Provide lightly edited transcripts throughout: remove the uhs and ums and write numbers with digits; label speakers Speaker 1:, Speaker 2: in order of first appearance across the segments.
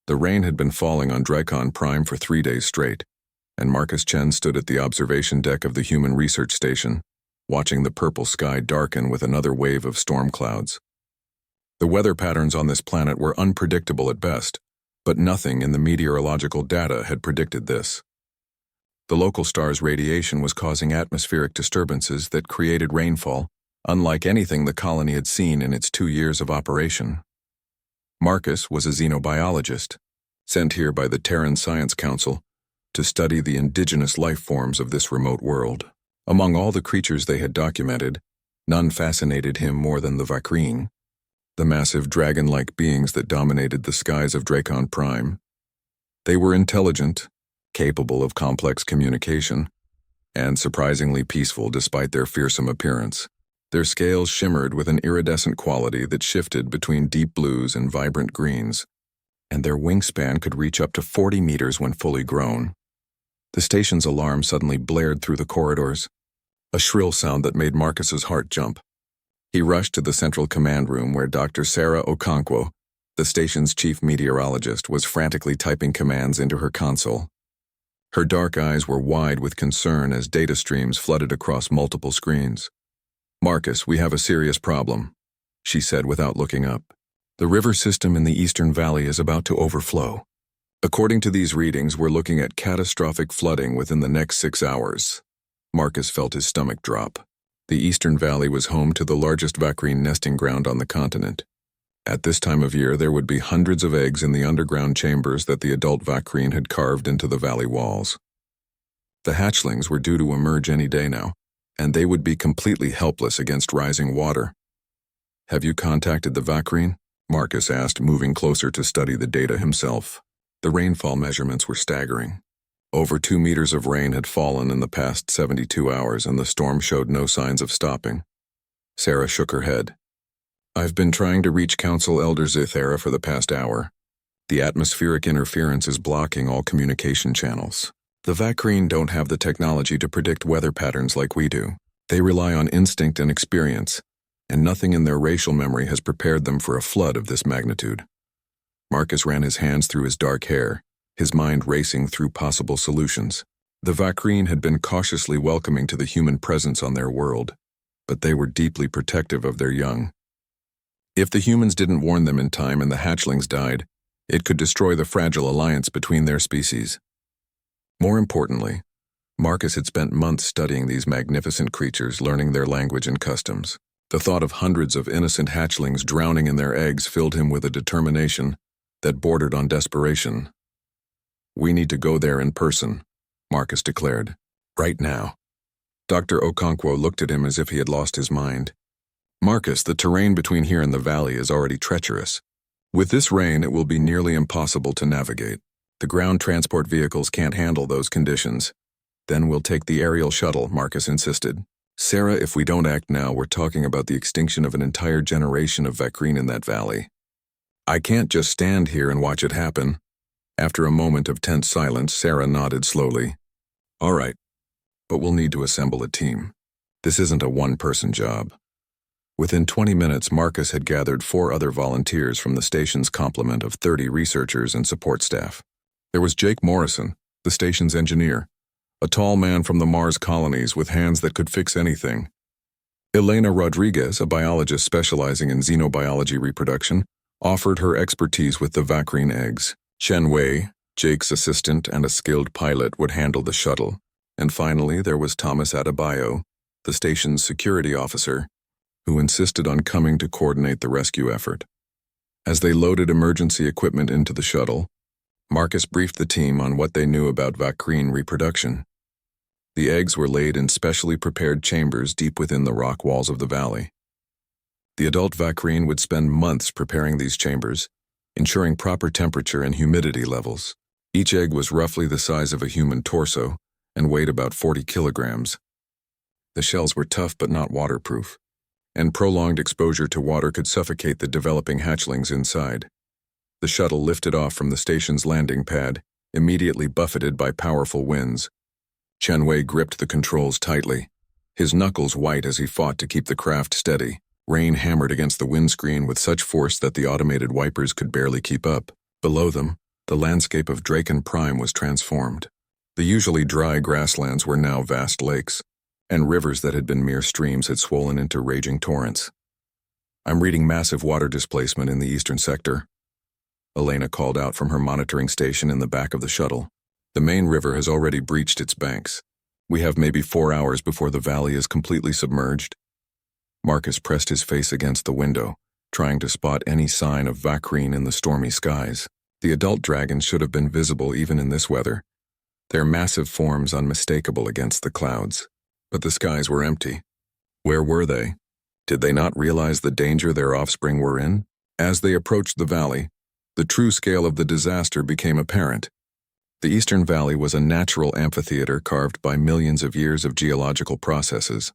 Speaker 1: The rain had been falling on Dracon Prime for 3 days straight, and Marcus Chen stood at the observation deck of the Human Research Station, watching the purple sky darken with another wave of storm clouds. The weather patterns on this planet were unpredictable at best, but nothing in the meteorological data had predicted this. The local star's radiation was causing atmospheric disturbances that created rainfall, unlike anything the colony had seen in its 2 years of operation. Marcus was a xenobiologist, sent here by the Terran Science Council to study the indigenous life forms of this remote world. Among all the creatures they had documented, none fascinated him more than the Vakreen, the massive dragon-like beings that dominated the skies of Dracon Prime. They were intelligent, capable of complex communication, and surprisingly peaceful despite their fearsome appearance. Their scales shimmered with an iridescent quality that shifted between deep blues and vibrant greens, and their wingspan could reach up to 40 meters when fully grown. The station's alarm suddenly blared through the corridors, a shrill sound that made Marcus's heart jump. He rushed to the central command room where Dr. Sarah Okonkwo, the station's chief meteorologist, was frantically typing commands into her console. Her dark eyes were wide with concern as data streams flooded across multiple screens. "Marcus, we have a serious problem," she said without looking up. "The river system in the Eastern Valley is about to overflow. According to these readings, we're looking at catastrophic flooding within the next 6 hours." Marcus felt his stomach drop. The Eastern Valley was home to the largest Vakreen nesting ground on the continent. At this time of year, there would be hundreds of eggs in the underground chambers that the adult Vakreen had carved into the valley walls. The hatchlings were due to emerge any day now, and they would be completely helpless against rising water. "Have you contacted the Vakreen?" Marcus asked, moving closer to study the data himself. The rainfall measurements were staggering. Over 2 meters of rain had fallen in the past 72 hours, and the storm showed no signs of stopping. Sarah shook her head. "I've been trying to reach Council Elder Zithera for the past hour. The atmospheric interference is blocking all communication channels. The Vakreen don't have the technology to predict weather patterns like we do. They rely on instinct and experience, and nothing in their racial memory has prepared them for a flood of this magnitude." Marcus ran his hands through his dark hair, his mind racing through possible solutions. The Vakreen had been cautiously welcoming to the human presence on their world, but they were deeply protective of their young. If the humans didn't warn them in time and the hatchlings died, it could destroy the fragile alliance between their species. More importantly, Marcus had spent months studying these magnificent creatures, learning their language and customs. The thought of hundreds of innocent hatchlings drowning in their eggs filled him with a determination that bordered on desperation. "We need to go there in person," Marcus declared. "Right now." Dr. Okonkwo looked at him as if he had lost his mind. "Marcus, the terrain between here and the valley is already treacherous. With this rain, it will be nearly impossible to navigate. The ground transport vehicles can't handle those conditions. Then we'll take the aerial shuttle," Marcus insisted. "Sarah, if we don't act now, we're talking about the extinction of an entire generation of Vakreen in that valley. I can't just stand here and watch it happen." After a moment of tense silence, Sarah nodded slowly. "All right, but we'll need to assemble a team. This isn't a one-person job." Within 20 minutes, Marcus had gathered 4 other volunteers from the station's complement of 30 researchers and support staff. There was Jake Morrison, the station's engineer, a tall man from the Mars colonies with hands that could fix anything. Elena Rodriguez, a biologist specializing in xenobiology reproduction, offered her expertise with the Vakreen eggs. Chen Wei, Jake's assistant and a skilled pilot, would handle the shuttle. And finally, there was Thomas Adebayo, the station's security officer, who insisted on coming to coordinate the rescue effort. As they loaded emergency equipment into the shuttle, Marcus briefed the team on what they knew about Vakreen reproduction. The eggs were laid in specially prepared chambers deep within the rock walls of the valley. The adult Vakreen would spend months preparing these chambers, ensuring proper temperature and humidity levels. Each egg was roughly the size of a human torso and weighed about 40 kilograms. The shells were tough but not waterproof, and prolonged exposure to water could suffocate the developing hatchlings inside. The shuttle lifted off from the station's landing pad, immediately buffeted by powerful winds. Chen Wei gripped the controls tightly, his knuckles white as he fought to keep the craft steady. Rain hammered against the windscreen with such force that the automated wipers could barely keep up. Below them, The landscape of Draken Prime was transformed. The usually dry grasslands were now vast lakes, and rivers that had been mere streams had swollen into raging torrents. "I'm reading massive water displacement in the eastern sector," Elena called out from her monitoring station in the back of the shuttle. "The main river has already breached its banks. We have maybe 4 hours before the valley is completely submerged." Marcus pressed his face against the window, trying to spot any sign of Vakrine in the stormy skies. The adult dragons should have been visible even in this weather, their massive forms unmistakable against the clouds. But the skies were empty. Where were they? Did they not realize the danger their offspring were in? As they approached the valley, the true scale of the disaster became apparent. The Eastern Valley was a natural amphitheater carved by millions of years of geological processes,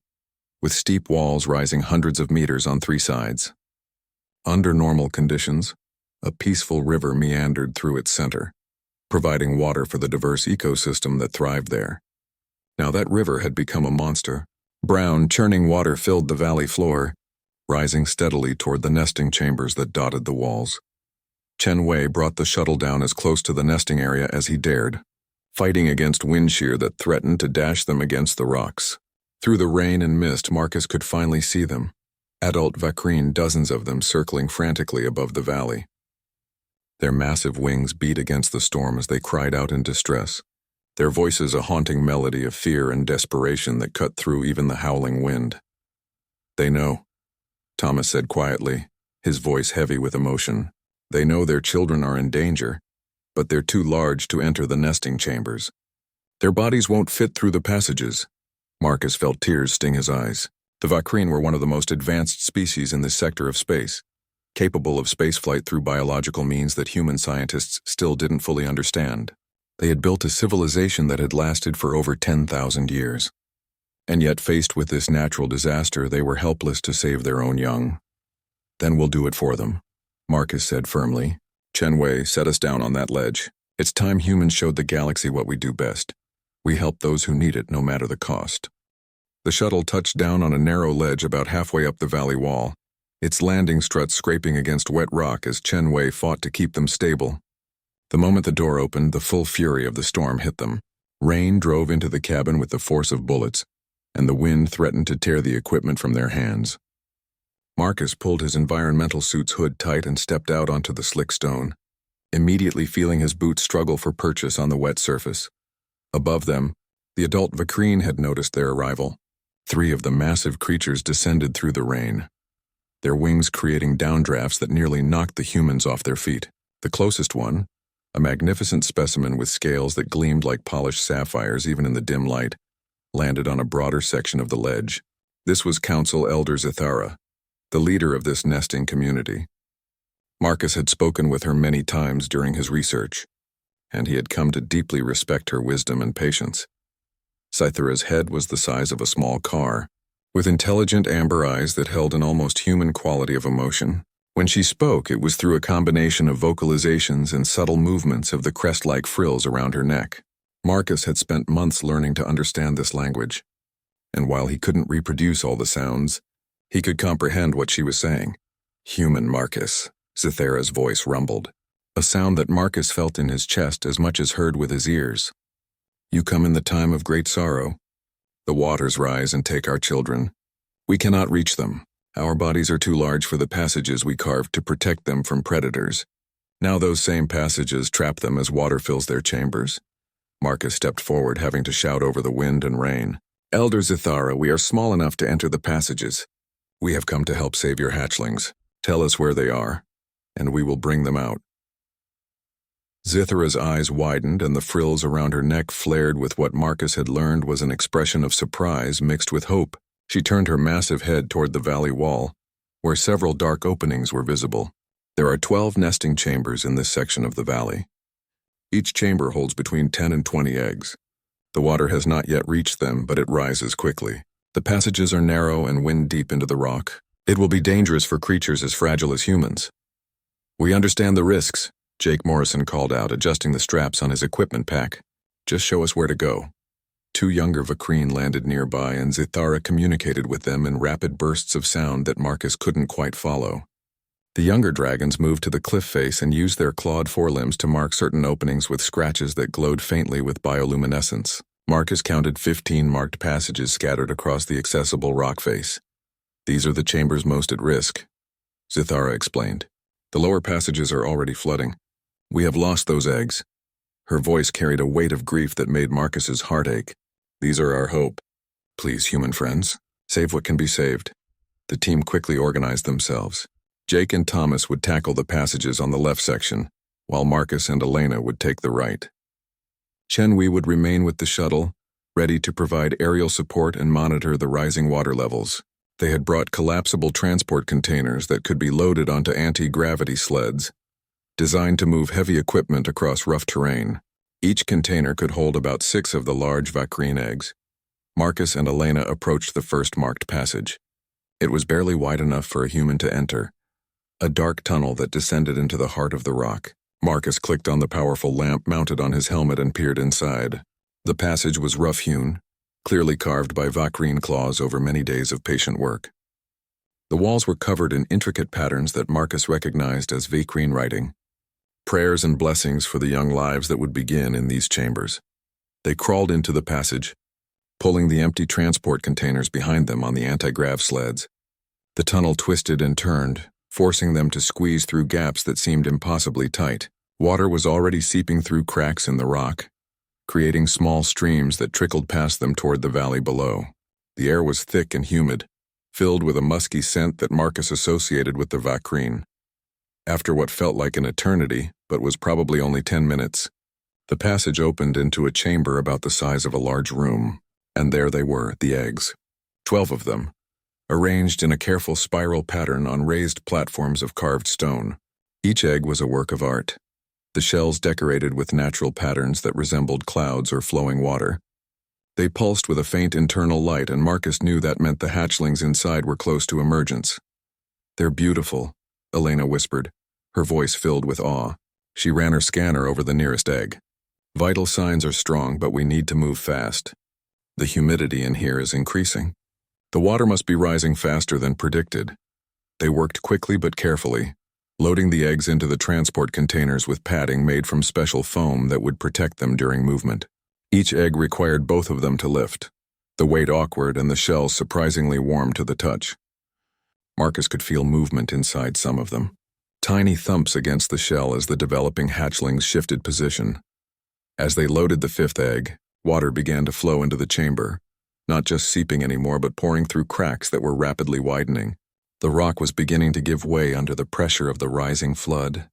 Speaker 1: with steep walls rising hundreds of meters on 3 sides. Under normal conditions, a peaceful river meandered through its center, providing water for the diverse ecosystem that thrived there. Now that river had become a monster. Brown, churning water filled the valley floor, rising steadily toward the nesting chambers that dotted the walls. Chen Wei brought the shuttle down as close to the nesting area as he dared, fighting against wind shear that threatened to dash them against the rocks. Through the rain and mist, Marcus could finally see them. Adult Vakrine, dozens of them circling frantically above the valley. Their massive wings beat against the storm as they cried out in distress, their voices a haunting melody of fear and desperation that cut through even the howling wind. "They know," Thomas said quietly, his voice heavy with emotion. "They know their children are in danger, but they're too large to enter the nesting chambers. Their bodies won't fit through the passages." Marcus felt tears sting his eyes. The Vakrine were one of the most advanced species in this sector of space, capable of spaceflight through biological means that human scientists still didn't fully understand. They had built a civilization that had lasted for over 10,000 years. And yet, faced with this natural disaster, they were helpless to save their own young. "Then we'll do it for them," Marcus said firmly. "Chen Wei, set us down on that ledge. It's time humans showed the galaxy what we do best. We help those who need it, no matter the cost." The shuttle touched down on a narrow ledge about halfway up the valley wall, its landing struts scraping against wet rock as Chen Wei fought to keep them stable. The moment the door opened, the full fury of the storm hit them. Rain drove into the cabin with the force of bullets, and the wind threatened to tear the equipment from their hands. Marcus pulled his environmental suit's hood tight and stepped out onto the slick stone, immediately feeling his boots struggle for purchase on the wet surface. Above them, the adult Vakrine had noticed their arrival. 3 of the massive creatures descended through the rain, their wings creating downdrafts that nearly knocked the humans off their feet. The closest one, a magnificent specimen with scales that gleamed like polished sapphires even in the dim light, landed on a broader section of the ledge. This was Council Elder Zithara, the leader of this nesting community. Marcus had spoken with her many times during his research, and he had come to deeply respect her wisdom and patience. Zithara's head was the size of a small car, with intelligent amber eyes that held an almost human quality of emotion. When she spoke, it was through a combination of vocalizations and subtle movements of the crest-like frills around her neck. Marcus had spent months learning to understand this language, and while he couldn't reproduce all the sounds, he could comprehend what she was saying. "Human Marcus," Zithara's voice rumbled, a sound that Marcus felt in his chest as much as heard with his ears. "You come in the time of great sorrow. The waters rise and take our children. We cannot reach them. Our bodies are too large for the passages we carved to protect them from predators. Now those same passages trap them as water fills their chambers." Marcus stepped forward, having to shout over the wind and rain. "Elder Zithara, we are small enough to enter the passages. We have come to help save your hatchlings. Tell us where they are, and we will bring them out." Zithara's eyes widened and the frills around her neck flared with what Marcus had learned was an expression of surprise mixed with hope. She turned her massive head toward the valley wall, where several dark openings were visible. "There are 12 nesting chambers in this section of the valley. Each chamber holds between 10 and 20 eggs. The water has not yet reached them, but it rises quickly. The passages are narrow and wind deep into the rock. It will be dangerous for creatures as fragile as humans." "We understand the risks," Jake Morrison called out, adjusting the straps on his equipment pack. "Just show us where to go." 2 younger Vakrine landed nearby, and Zithara communicated with them in rapid bursts of sound that Marcus couldn't quite follow. The younger dragons moved to the cliff face and used their clawed forelimbs to mark certain openings with scratches that glowed faintly with bioluminescence. Marcus counted 15 marked passages scattered across the accessible rock face. These are the chambers most at risk, Zithara explained. The lower passages are already flooding. We have lost those eggs. Her voice carried a weight of grief that made Marcus's heart ache. These are our hope. Please, human friends, save what can be saved. The team quickly organized themselves. Jake and Thomas would tackle the passages on the left section, while Marcus and Elena would take the right. Chen Wei would remain with the shuttle, ready to provide aerial support and monitor the rising water levels. They had brought collapsible transport containers that could be loaded onto anti-gravity sleds, designed to move heavy equipment across rough terrain. Each container could hold about 6 of the large Vacrine eggs. Marcus and Elena approached the first marked passage. It was barely wide enough for a human to enter, a dark tunnel that descended into the heart of the rock. Marcus clicked on the powerful lamp mounted on his helmet and peered inside. The passage was rough-hewn, clearly carved by Vacrine claws over many days of patient work. The walls were covered in intricate patterns that Marcus recognized as Vacrine writing, prayers and blessings for the young lives that would begin in these chambers. They crawled into the passage, pulling the empty transport containers behind them on the anti-grav sleds. The tunnel twisted and turned, forcing them to squeeze through gaps that seemed impossibly tight. Water was already seeping through cracks in the rock, creating small streams that trickled past them toward the valley below. The air was thick and humid, filled with a musky scent that Marcus associated with the Vacrine. After what felt like an eternity, but was probably only 10 minutes, the passage opened into a chamber about the size of a large room, and there they were, the eggs. 12 of them, arranged in a careful spiral pattern on raised platforms of carved stone. Each egg was a work of art, the shells decorated with natural patterns that resembled clouds or flowing water. They pulsed with a faint internal light, and Marcus knew that meant the hatchlings inside were close to emergence. "They're beautiful," Elena whispered, her voice filled with awe. She ran her scanner over the nearest egg. "Vital signs are strong, but we need to move fast. The humidity in here is increasing. The water must be rising faster than predicted." They worked quickly but carefully, loading the eggs into the transport containers with padding made from special foam that would protect them during movement. Each egg required both of them to lift, the weight awkward and the shells surprisingly warm to the touch. Marcus could feel movement inside some of them, tiny thumps against the shell as the developing hatchlings shifted position. As they loaded the 5th egg, water began to flow into the chamber, not just seeping anymore but pouring through cracks that were rapidly widening. The rock was beginning to give way under the pressure of the rising flood.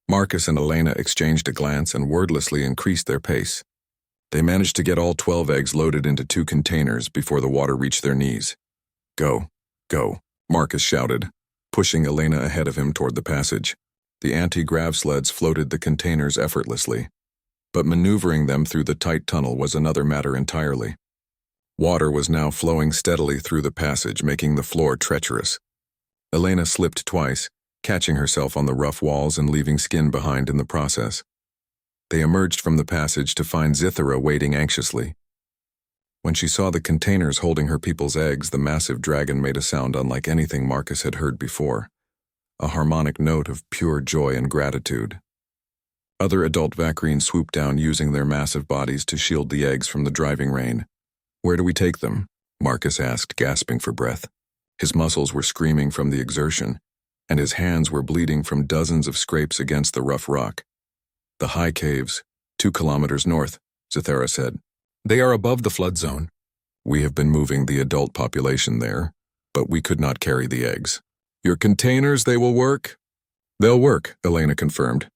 Speaker 1: Marcus and Elena exchanged a glance and wordlessly increased their pace. They managed to get all 12 eggs loaded into 2 containers before the water reached their knees. "Go, go," Marcus shouted, pushing Elena ahead of him toward the passage. The anti-grav sleds floated the containers effortlessly, but maneuvering them through the tight tunnel was another matter entirely. Water was now flowing steadily through the passage, making the floor treacherous. Elena slipped twice, catching herself on the rough walls and leaving skin behind in the process. They emerged from the passage to find Zithara waiting anxiously. When she saw the containers holding her people's eggs, the massive dragon made a sound unlike anything Marcus had heard before, a harmonic note of pure joy and gratitude. Other adult Vacrine swooped down using their massive bodies to shield the eggs from the driving rain. "Where do we take them?" Marcus asked, gasping for breath. His muscles were screaming from the exertion, and his hands were bleeding from dozens of scrapes against the rough rock. "The high caves, 2 kilometers north," Zithara said. "They are above the flood zone. We have been moving the adult population there, but we could not carry the eggs." "Your containers, they will work?" "They'll work," Elena confirmed.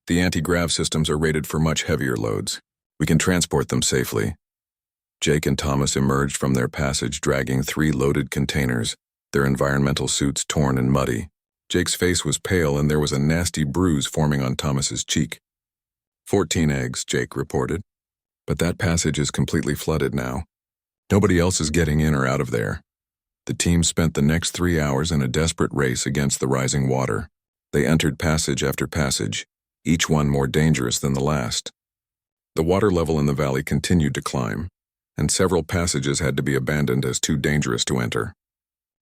Speaker 1: "The anti-grav systems are rated for much heavier loads. We can transport them safely." Jake and Thomas emerged from their passage dragging 3 loaded containers, their environmental suits torn and muddy. Jake's face was pale and there was a nasty bruise forming on Thomas's cheek. 14 eggs, Jake reported. "But that passage is completely flooded now. Nobody else is getting in or out of there." The team spent the next 3 hours in a desperate race against the rising water. They entered passage after passage, each one more dangerous than the last. The water level in the valley continued to climb, and several passages had to be abandoned as too dangerous to enter.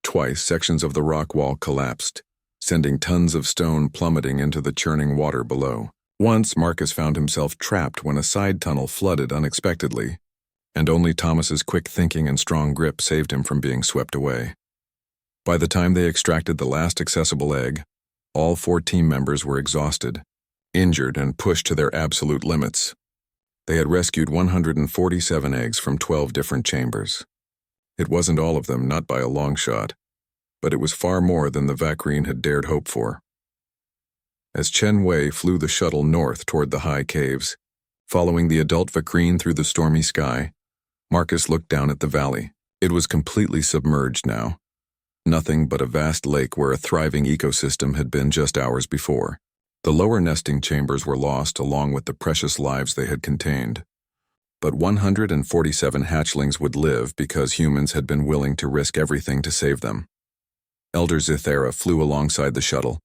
Speaker 1: Twice, sections of the rock wall collapsed, sending tons of stone plummeting into the churning water below. Once, Marcus found himself trapped when a side tunnel flooded unexpectedly, and only Thomas's quick thinking and strong grip saved him from being swept away. By the time they extracted the last accessible egg, all 4 team members were exhausted, injured, and pushed to their absolute limits. They had rescued 147 eggs from 12 different chambers. It wasn't all of them, not by a long shot, but it was far more than the Vacrine had dared hope for. As Chen Wei flew the shuttle north toward the high caves, following the adult Vacrine through the stormy sky, Marcus looked down at the valley. It was completely submerged now. Nothing but a vast lake where a thriving ecosystem had been just hours before. The lower nesting chambers were lost along with the precious lives they had contained. But 147 hatchlings would live because humans had been willing to risk everything to save them. Elder Zithera flew alongside the shuttle,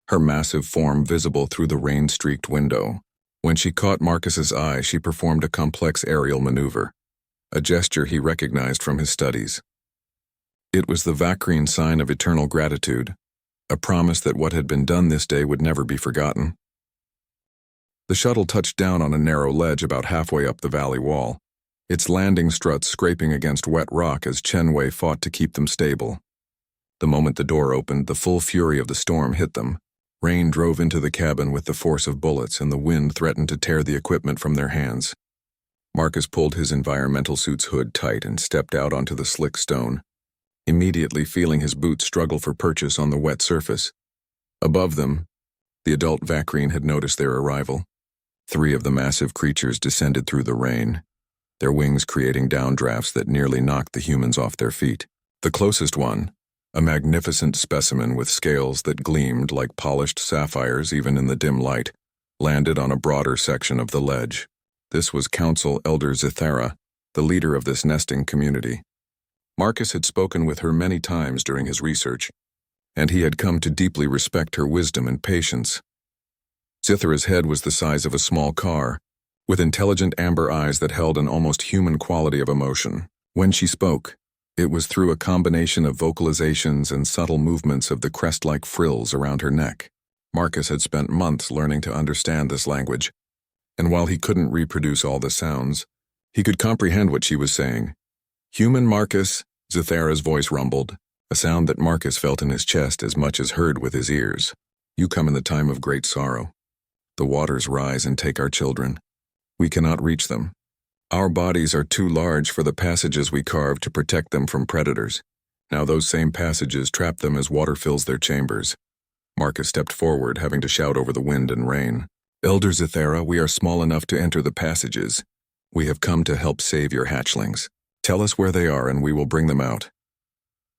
Speaker 1: her massive form visible through the rain-streaked window. When she caught Marcus's eye, she performed a complex aerial maneuver, a gesture he recognized from his studies. It was the Vacrine sign of eternal gratitude, a promise that what had been done this day would never be forgotten. The shuttle touched down on a narrow ledge about halfway up the valley wall, its landing struts scraping against wet rock as Chen Wei fought to keep them stable. The moment the door opened, the full fury of the storm hit them. Rain drove into the cabin with the force of bullets, and the wind threatened to tear the equipment from their hands. Marcus pulled his environmental suit's hood tight and stepped out onto the slick stone, immediately feeling his boots struggle for purchase on the wet surface. Above them, the adult Vacrine had noticed their arrival. 3 of the massive creatures descended through the rain, their wings creating downdrafts that nearly knocked the humans off their feet. The closest one, a magnificent specimen with scales that gleamed like polished sapphires even in the dim light, landed on a broader section of the ledge. This was Council Elder Zithera, the leader of this nesting community. Marcus had spoken with her many times during his research, and he had come to deeply respect her wisdom and patience. Zithera's head was the size of a small car, with intelligent amber eyes that held an almost human quality of emotion. When she spoke, it was through a combination of vocalizations and subtle movements of the crest-like frills around her neck. Marcus had spent months learning to understand this language, and while he couldn't reproduce all the sounds, he could comprehend what she was saying. "Human Marcus," Zithera's voice rumbled, a sound that Marcus felt in his chest as much as heard with his ears. "You come in the time of great sorrow. The waters rise and take our children. We cannot reach them. Our bodies are too large for the passages we carved to protect them from predators. Now those same passages trap them as water fills their chambers." Marcus stepped forward, having to shout over the wind and rain. "Elder Zithera, we are small enough to enter the passages. We have come to help save your hatchlings. Tell us where they are and we will bring them out."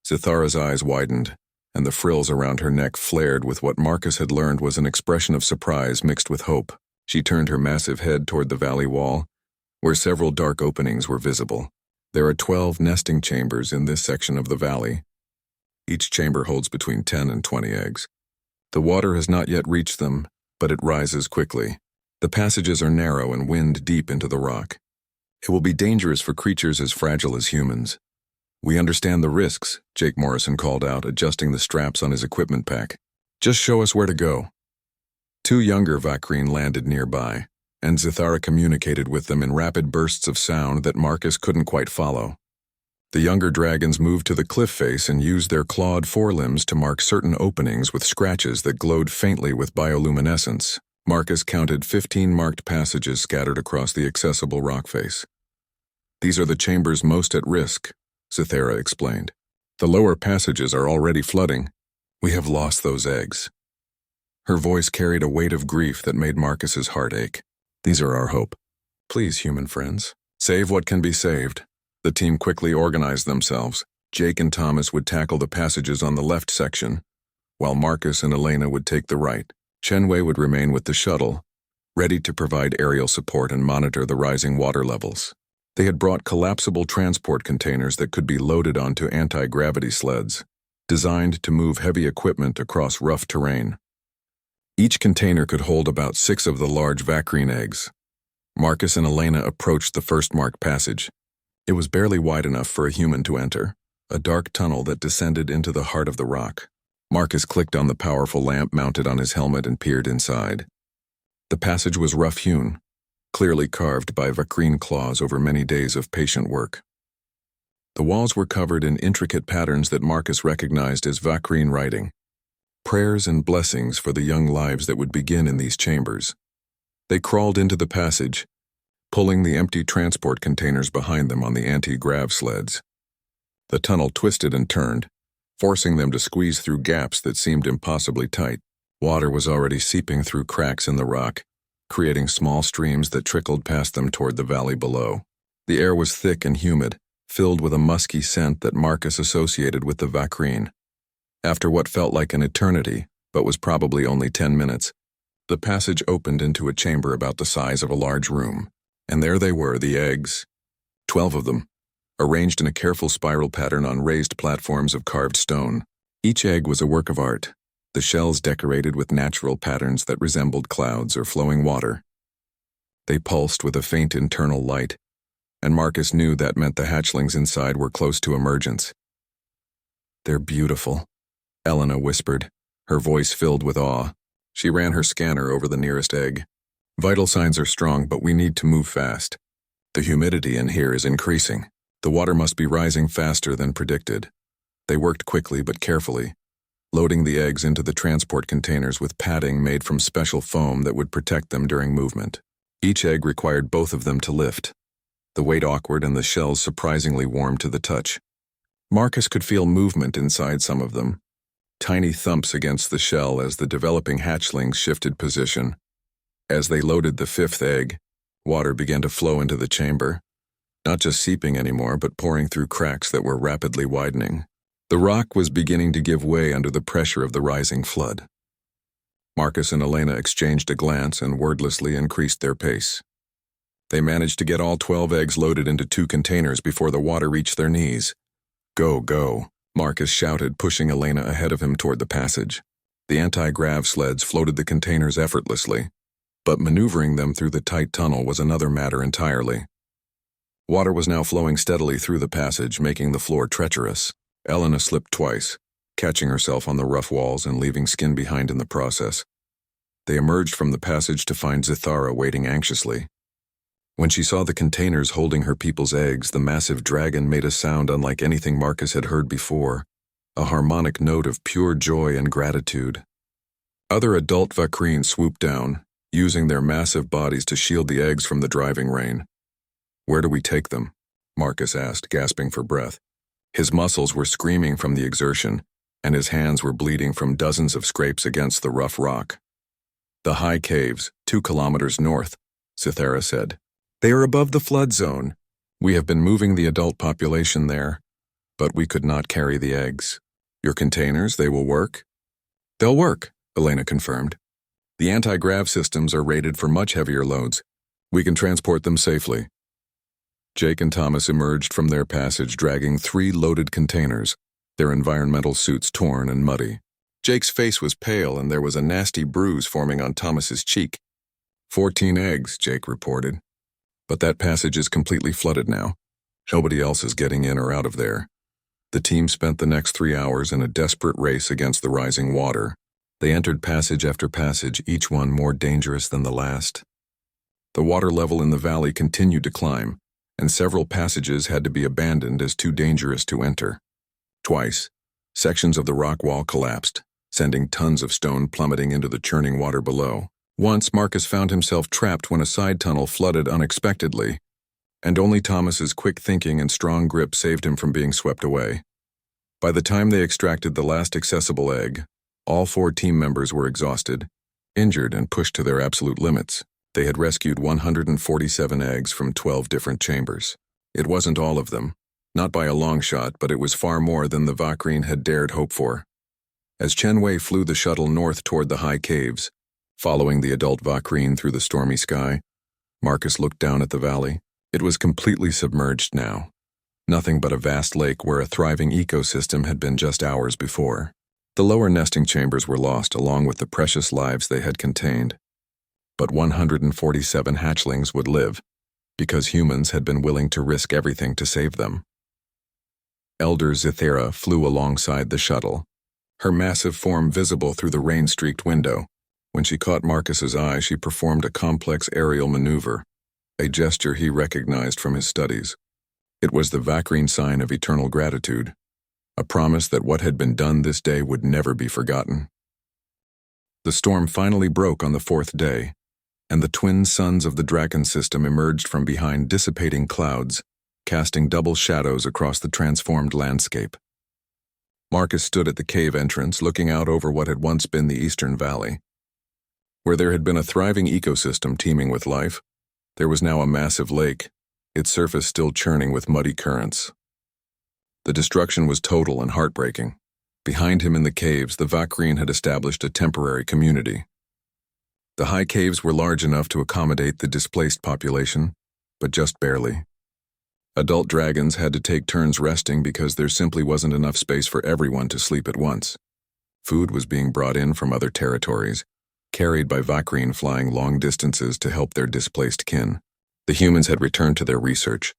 Speaker 1: Zithara's eyes widened, and the frills around her neck flared with what Marcus had learned was an expression of surprise mixed with hope. She turned her massive head toward the valley wall, where several dark openings were visible. There are 12 nesting chambers in this section of the valley. Each chamber holds between 10 and 20 eggs. The water has not yet reached them, but it rises quickly. The passages are narrow and wind deep into the rock. It will be dangerous for creatures as fragile as humans. "We understand the risks," Jake Morrison called out, adjusting the straps on his equipment pack. "Just show us where to go." 2 younger Vacrine landed nearby, and Zithara communicated with them in rapid bursts of sound that Marcus couldn't quite follow. The younger dragons moved to the cliff face and used their clawed forelimbs to mark certain openings with scratches that glowed faintly with bioluminescence. Marcus counted 15 marked passages scattered across the accessible rock face. "These are the chambers most at risk," Zithera explained. "The lower passages are already flooding. We have lost those eggs." Her voice carried a weight of grief that made Marcus's heart ache. "These are our hope. Please, human friends, save what can be saved." The team quickly organized themselves. Jake and Thomas would tackle the passages on the left section, while Marcus and Elena would take the right. Chen Wei would remain with the shuttle, ready to provide aerial support and monitor the rising water levels. They had brought collapsible transport containers that could be loaded onto anti-gravity sleds, designed to move heavy equipment across rough terrain. Each container could hold about 6 of the large Vacrine eggs. Marcus and Elena approached the first marked passage. It was barely wide enough for a human to enter, a dark tunnel that descended into the heart of the rock. Marcus clicked on the powerful lamp mounted on his helmet and peered inside. The passage was rough-hewn, clearly carved by Vakrine claws over many days of patient work. The walls were covered in intricate patterns that Marcus recognized as Vakrine writing, prayers and blessings for the young lives that would begin in these chambers. They crawled into the passage, pulling the empty transport containers behind them on the anti-grav sleds. The tunnel twisted and turned, forcing them to squeeze through gaps that seemed impossibly tight. Water was already seeping through cracks in the rock, creating small streams that trickled past them toward the valley below. The air was thick and humid, filled with a musky scent that Marcus associated with the Vakrine. After what felt like an eternity, but was probably only 10 minutes, the passage opened into a chamber about the size of a large room. And there they were, the eggs. 12 of them, arranged in a careful spiral pattern on raised platforms of carved stone. Each egg was a work of art, the shells decorated with natural patterns that resembled clouds or flowing water. They pulsed with a faint internal light, and Marcus knew that meant the hatchlings inside were close to emergence. "They're beautiful," Elena whispered, her voice filled with awe. She ran her scanner over the nearest egg. "Vital signs are strong, but we need to move fast. The humidity in here is increasing. The water must be rising faster than predicted." They worked quickly but carefully, loading the eggs into the transport containers with padding made from special foam that would protect them during movement. Each egg required both of them to lift, the weight awkward and the shells surprisingly warm to the touch. Marcus could feel movement inside some of them, tiny thumps against the shell as the developing hatchlings shifted position. As they loaded the 5th egg, water began to flow into the chamber, not just seeping anymore, but pouring through cracks that were rapidly widening. The rock was beginning to give way under the pressure of the rising flood. Marcus and Elena exchanged a glance and wordlessly increased their pace. They managed to get all 12 eggs loaded into 2 containers before the water reached their knees. "Go, go," Marcus shouted, pushing Elena ahead of him toward the passage. The anti-grav sleds floated the containers effortlessly, but maneuvering them through the tight tunnel was another matter entirely. Water was now flowing steadily through the passage, making the floor treacherous. Elena slipped twice, catching herself on the rough walls and leaving skin behind in the process. They emerged from the passage to find Zithara waiting anxiously. When she saw the containers holding her people's eggs, the massive dragon made a sound unlike anything Marcus had heard before, a harmonic note of pure joy and gratitude. Other adult Vakrine swooped down, using their massive bodies to shield the eggs from the driving rain. "Where do we take them?" Marcus asked, gasping for breath. His muscles were screaming from the exertion, and his hands were bleeding from dozens of scrapes against the rough rock. "The high caves, 2 kilometers north," Zithara said. "They are above the flood zone. We have been moving the adult population there, but we could not carry the eggs. Your containers, they will work?" "They'll work," Elena confirmed. "The anti-grav systems are rated for much heavier loads. We can transport them safely." Jake and Thomas emerged from their passage dragging 3 loaded containers, their environmental suits torn and muddy. Jake's face was pale and there was a nasty bruise forming on Thomas's cheek. 14 eggs, Jake reported. "But that passage is completely flooded now. Nobody else is getting in or out of there." The team spent the next 3 hours in a desperate race against the rising water. They entered passage after passage, each one more dangerous than the last. The water level in the valley continued to climb, and several passages had to be abandoned as too dangerous to enter. Twice, sections of the rock wall collapsed, sending tons of stone plummeting into the churning water below. Once, Marcus found himself trapped when a side tunnel flooded unexpectedly, and only Thomas's quick thinking and strong grip saved him from being swept away. By the time they extracted the last accessible egg, all 4 team members were exhausted, injured, and pushed to their absolute limits. They had rescued 147 eggs from 12 different chambers. It wasn't all of them, not by a long shot, but it was far more than the Vakrine had dared hope for. As Chen Wei flew the shuttle north toward the high caves, following the adult Vakrine through the stormy sky, Marcus looked down at the valley. It was completely submerged now, nothing but a vast lake where a thriving ecosystem had been just hours before. The lower nesting chambers were lost along with the precious lives they had contained. But 147 hatchlings would live, because humans had been willing to risk everything to save them. Elder Zithara flew alongside the shuttle, her massive form visible through the rain-streaked window. When she caught Marcus's eye, she performed a complex aerial maneuver, a gesture he recognized from his studies. It was the Vacrine sign of eternal gratitude, a promise that what had been done this day would never be forgotten. The storm finally broke on the fourth day, and the twin suns of the Draken system emerged from behind dissipating clouds, casting double shadows across the transformed landscape. Marcus stood at the cave entrance, looking out over what had once been the Eastern Valley. Where there had been a thriving ecosystem teeming with life, there was now a massive lake, its surface still churning with muddy currents. The destruction was total and heartbreaking. Behind him in the caves, the Vacrine had established a temporary community. The high caves were large enough to accommodate the displaced population, but just barely. Adult dragons had to take turns resting because there simply wasn't enough space for everyone to sleep at once. Food was being brought in from other territories, carried by Vacrine flying long distances to help their displaced kin. The humans had returned to their research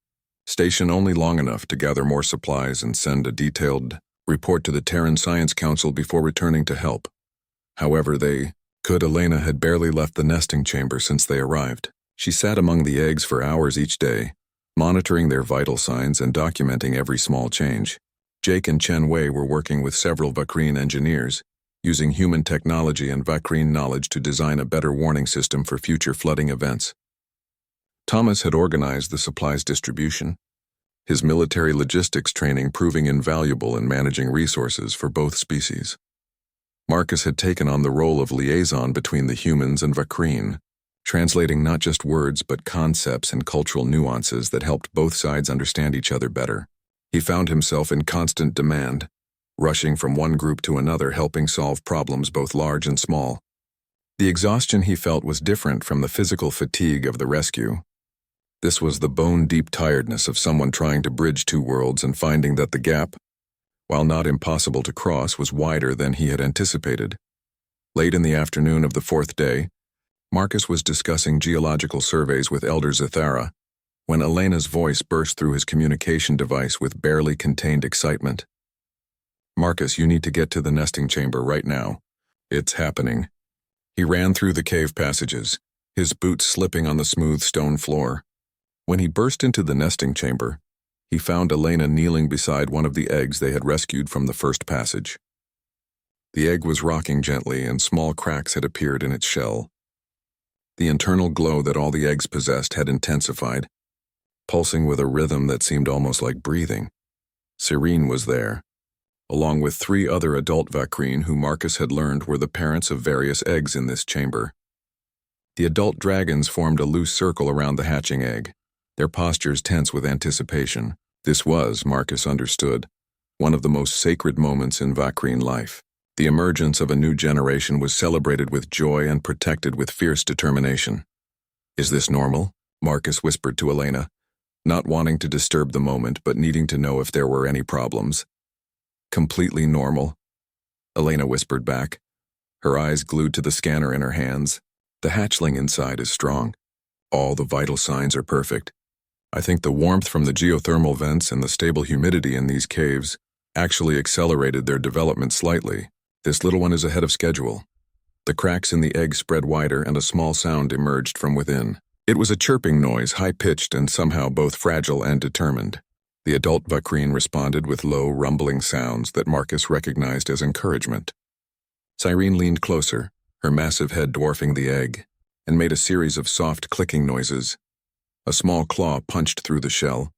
Speaker 1: station only long enough to gather more supplies and send a detailed report to the Terran Science Council before returning to help. However, Elena had barely left the nesting chamber since they arrived. She sat among the eggs for hours each day, monitoring their vital signs and documenting every small change. Jake and Chen Wei were working with several Vacrine engineers, using human technology and Vacrine knowledge to design a better warning system for future flooding events. Thomas had organized the supplies distribution, his military logistics training proving invaluable in managing resources for both species. Marcus had taken on the role of liaison between the humans and Vacrine, translating not just words but concepts and cultural nuances that helped both sides understand each other better. He found himself in constant demand, rushing from one group to another, helping solve problems both large and small. The exhaustion he felt was different from the physical fatigue of the rescue. This was the bone-deep tiredness of someone trying to bridge two worlds and finding that the gap, while not impossible to cross, was wider than he had anticipated. Late in the afternoon of the fourth day, Marcus was discussing geological surveys with Elder Zathara when Elena's voice burst through his communication device with barely contained excitement. "Marcus, you need to get to the nesting chamber right now. It's happening." He ran through the cave passages, his boots slipping on the smooth stone floor. When he burst into the nesting chamber, he found Elena kneeling beside one of the eggs they had rescued from the first passage. The egg was rocking gently, and small cracks had appeared in its shell. The internal glow that all the eggs possessed had intensified, pulsing with a rhythm that seemed almost like breathing. Serene was there, along with 3 other adult Vacrine who Marcus had learned were the parents of various eggs in this chamber. The adult dragons formed a loose circle around the hatching egg, their postures tense with anticipation. This was, Marcus understood, one of the most sacred moments in Vacrine life. The emergence of a new generation was celebrated with joy and protected with fierce determination. "Is this normal?" Marcus whispered to Elena, not wanting to disturb the moment but needing to know if there were any problems. "Completely normal," Elena whispered back, her eyes glued to the scanner in her hands. "The hatchling inside is strong. All the vital signs are perfect. I think the warmth from the geothermal vents and the stable humidity in these caves actually accelerated their development slightly. This little one is ahead of schedule." The cracks in the egg spread wider and a small sound emerged from within. It was a chirping noise, high-pitched and somehow both fragile and determined. The adult Vacrine responded with low, rumbling sounds that Marcus recognized as encouragement. Cyrene leaned closer, her massive head dwarfing the egg, and made a series of soft clicking noises. A small claw punched through the shell,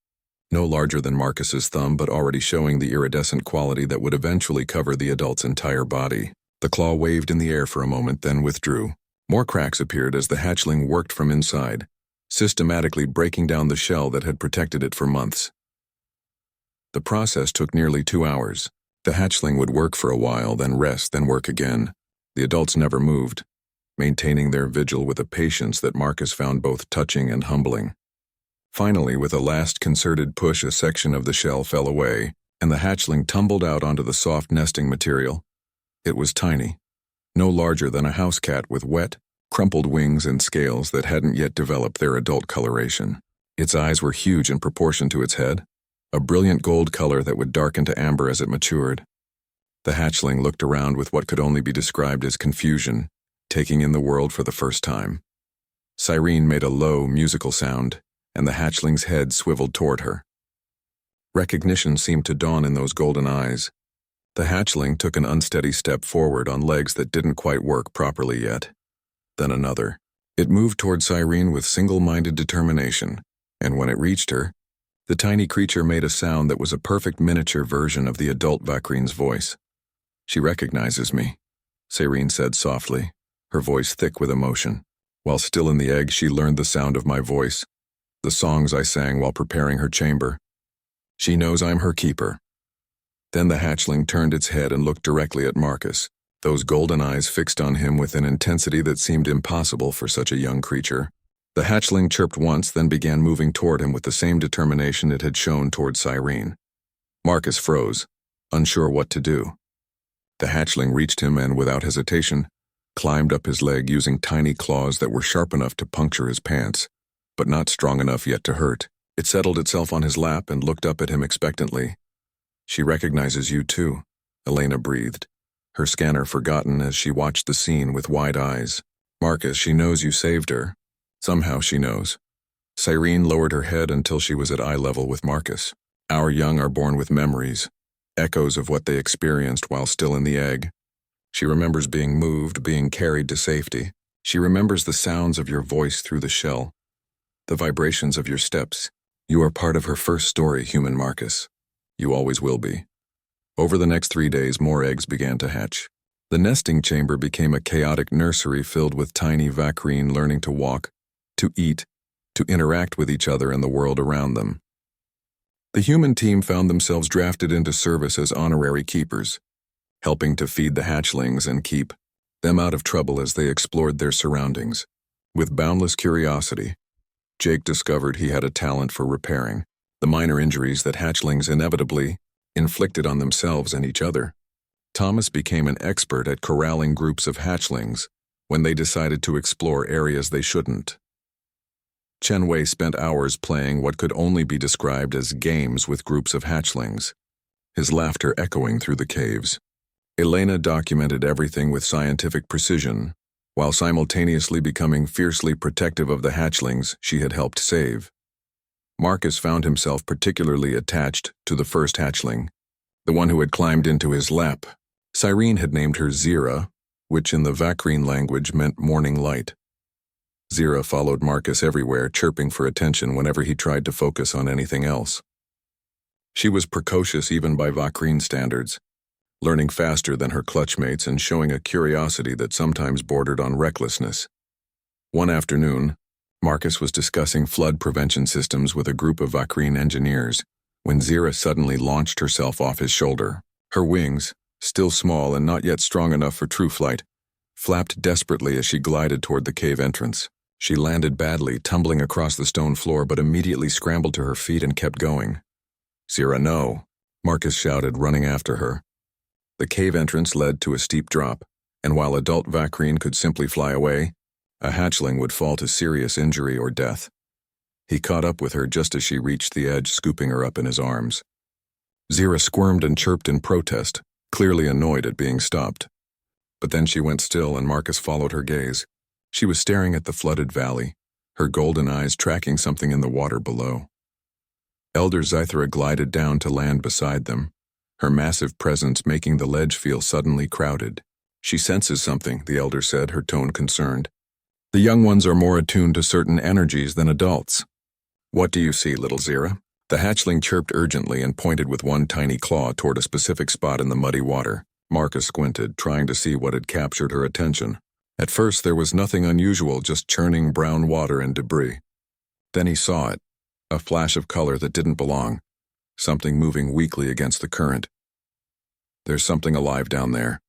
Speaker 1: no larger than Marcus's thumb but already showing the iridescent quality that would eventually cover the adult's entire body. The claw waved in the air for a moment, then withdrew. More cracks appeared as the hatchling worked from inside, systematically breaking down the shell that had protected it for months. The process took nearly 2 hours. The hatchling would work for a while, then rest, then work again. The adults never moved, maintaining their vigil with a patience that Marcus found both touching and humbling. Finally, with a last concerted push, a section of the shell fell away, and the hatchling tumbled out onto the soft nesting material. It was tiny, no larger than a house cat with wet, crumpled wings and scales that hadn't yet developed their adult coloration. Its eyes were huge in proportion to its head, a brilliant gold color that would darken to amber as it matured. The hatchling looked around with what could only be described as confusion, taking in the world for the first time. Cyrene made a low, musical sound, and the hatchling's head swiveled toward her. Recognition seemed to dawn in those golden eyes. The hatchling took an unsteady step forward on legs that didn't quite work properly yet. Then another. It moved toward Cyrene with single-minded determination, and when it reached her, the tiny creature made a sound that was a perfect miniature version of the adult Vakrine's voice. "She recognizes me," Cyrene said softly, her voice thick with emotion. While still in the egg, she learned the sound of my voice, the songs I sang while preparing her chamber. She knows I'm her keeper. Then the hatchling turned its head and looked directly at Marcus, those golden eyes fixed on him with an intensity that seemed impossible for such a young creature. The hatchling chirped once, then began moving toward him with the same determination it had shown toward Cyrene. Marcus froze, unsure what to do. The hatchling reached him and, without hesitation, climbed up his leg using tiny claws that were sharp enough to puncture his pants, but not strong enough yet to hurt. It settled itself on his lap and looked up at him expectantly. "She recognizes you too," Elena breathed, her scanner forgotten as she watched the scene with wide eyes. "Marcus, she knows you saved her. Somehow she knows." Cyrene lowered her head until she was at eye level with Marcus. "Our young are born with memories, echoes of what they experienced while still in the egg. She remembers being moved, being carried to safety. She remembers the sounds of your voice through the shell, the vibrations of your steps. You are part of her first story, human Marcus. You always will be." Over the next 3 days, more eggs began to hatch. The nesting chamber became a chaotic nursery filled with tiny Vakrine learning to walk, to eat, to interact with each other and the world around them. The human team found themselves drafted into service as honorary keepers, helping to feed the hatchlings and keep them out of trouble as they explored their surroundings. With boundless curiosity, Jake discovered he had a talent for repairing the minor injuries that hatchlings inevitably inflicted on themselves and each other. Thomas became an expert at corralling groups of hatchlings when they decided to explore areas they shouldn't. Chen Wei spent hours playing what could only be described as games with groups of hatchlings, his laughter echoing through the caves. Elena documented everything with scientific precision, while simultaneously becoming fiercely protective of the hatchlings she had helped save. Marcus found himself particularly attached to the first hatchling, the one who had climbed into his lap. Cyrene had named her Zira, which in the Vakrine language meant morning light. Zira followed Marcus everywhere, chirping for attention whenever he tried to focus on anything else. She was precocious even by Vakrine standards, learning faster than her clutchmates and showing a curiosity that sometimes bordered on recklessness. One afternoon, Marcus was discussing flood prevention systems with a group of Vakrine engineers when Zira suddenly launched herself off his shoulder. Her wings, still small and not yet strong enough for true flight, flapped desperately as she glided toward the cave entrance. She landed badly, tumbling across the stone floor, but immediately scrambled to her feet and kept going. "Zira, no," Marcus shouted, running after her. The cave entrance led to a steep drop, and while adult Vakrine could simply fly away, a hatchling would fall to serious injury or death. He caught up with her just as she reached the edge, scooping her up in his arms. Zira squirmed and chirped in protest, clearly annoyed at being stopped. But then she went still and Marcus followed her gaze. She was staring at the flooded valley, her golden eyes tracking something in the water below. Elder Zythra glided down to land beside them, her massive presence making the ledge feel suddenly crowded. "She senses something," the elder said, her tone concerned. "The young ones are more attuned to certain energies than adults." "What do you see, little Zira?" The hatchling chirped urgently and pointed with one tiny claw toward a specific spot in the muddy water. Marcus squinted, trying to see what had captured her attention. At first there was nothing unusual, just churning brown water and debris. Then he saw it, a flash of color that didn't belong, something moving weakly against the current. "There's something alive down there,"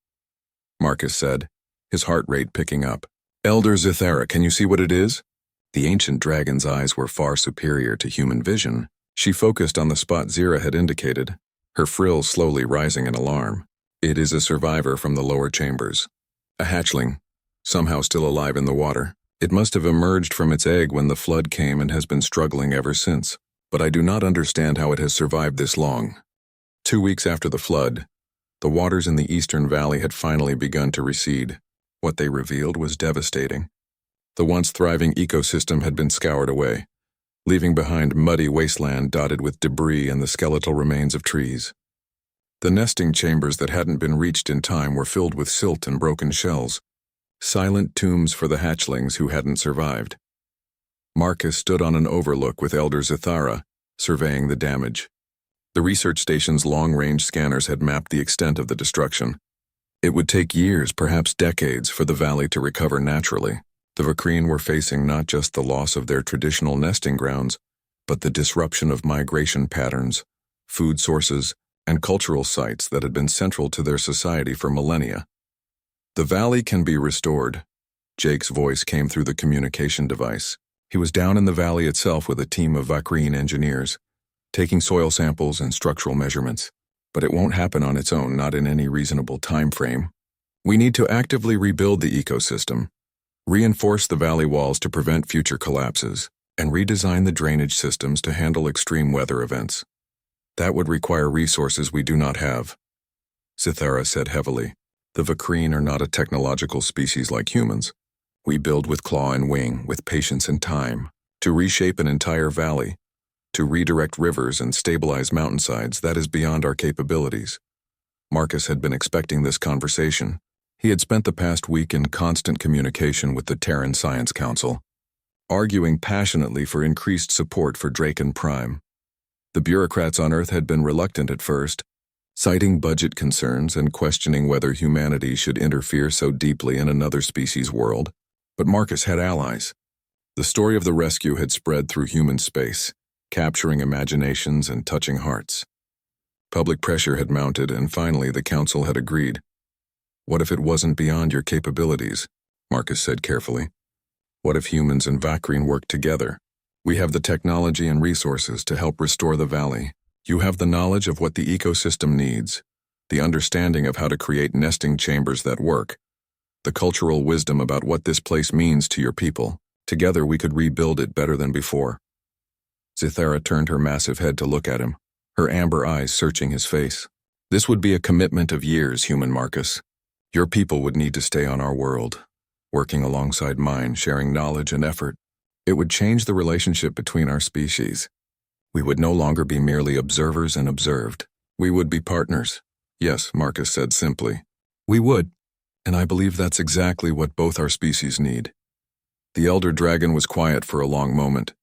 Speaker 1: Marcus said, his heart rate picking up. "Elder Zythra, can you see what it is?" The ancient dragon's eyes were far superior to human vision. She focused on the spot Zira had indicated, her frills slowly rising in alarm. "It is a survivor from the lower chambers. A hatchling, somehow still alive in the water. It must have emerged from its egg when the flood came and has been struggling ever since. But I do not understand how it has survived this long." 2 weeks after the flood, The waters in the eastern valley had finally begun to recede. What they revealed was devastating. The once thriving ecosystem had been scoured away, leaving behind muddy wasteland dotted with debris and the skeletal remains of trees. The nesting chambers that hadn't been reached in time were filled with silt and broken shells, silent tombs for the hatchlings who hadn't survived. Marcus stood on an overlook with Elder Zithara, surveying the damage. The research station's long-range scanners had mapped the extent of the destruction. It would take years, perhaps decades, for the valley to recover naturally. The Vakreen were facing not just the loss of their traditional nesting grounds, but the disruption of migration patterns, food sources, and cultural sites that had been central to their society for millennia. The valley can be restored. Jake's voice came through the communication device. He was down in the valley itself with a team of Vakreen engineers, taking soil samples and structural measurements. But it won't happen on its own, not in any reasonable time frame. We need to actively rebuild the ecosystem, reinforce the valley walls to prevent future collapses, and redesign the drainage systems to handle extreme weather events. That would require resources we do not have, Zithara said heavily. The Vakreen are not a technological species like humans. We build with claw and wing, with patience and time, to reshape an entire valley, to redirect rivers and stabilize mountainsides. That is beyond our capabilities. Marcus had been expecting this conversation. He had spent the past week in constant communication with the Terran Science Council, arguing passionately for increased support for Draken Prime. The bureaucrats on Earth had been reluctant at first, citing budget concerns and questioning whether humanity should interfere so deeply in another species' world. But Marcus had allies. The story of the rescue had spread through human space, capturing imaginations and touching hearts. Public pressure had mounted, and finally the council had agreed. What if it wasn't beyond your capabilities? Marcus said carefully. What if humans and Vakreen worked together? We have the technology and resources to help restore the valley. You have the knowledge of what the ecosystem needs, the understanding of how to create nesting chambers that work, the cultural wisdom about what this place means to your people. Together we could rebuild it better than before. Zithara turned her massive head to look at him, her amber eyes searching his face. This would be a commitment of years, human Marcus. Your people would need to stay on our world, working alongside mine, sharing knowledge and effort. It would change the relationship between our species. We would no longer be merely observers and observed. We would be partners. Yes, Marcus said simply. We would, and I believe that's exactly what both our species need. The elder dragon was quiet for a long moment.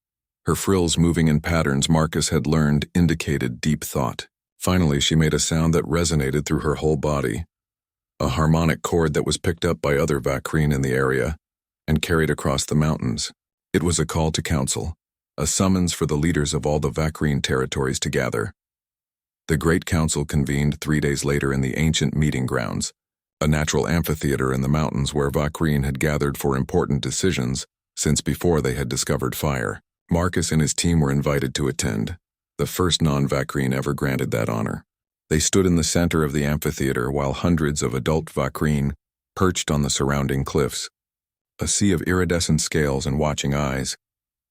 Speaker 1: Her frills moving in patterns Marcus had learned indicated deep thought. Finally, she made a sound that resonated through her whole body, a harmonic chord that was picked up by other Vakreen in the area and carried across the mountains. It was a call to council, a summons for the leaders of all the Vakreen territories to gather. The Great Council convened 3 days later in the ancient meeting grounds, a natural amphitheater in the mountains where Vakreen had gathered for important decisions since before they had discovered fire. Marcus and his team were invited to attend, the first non-Vakreen ever granted that honor. They stood in the center of the amphitheater while hundreds of adult Vakreen perched on the surrounding cliffs, a sea of iridescent scales and watching eyes.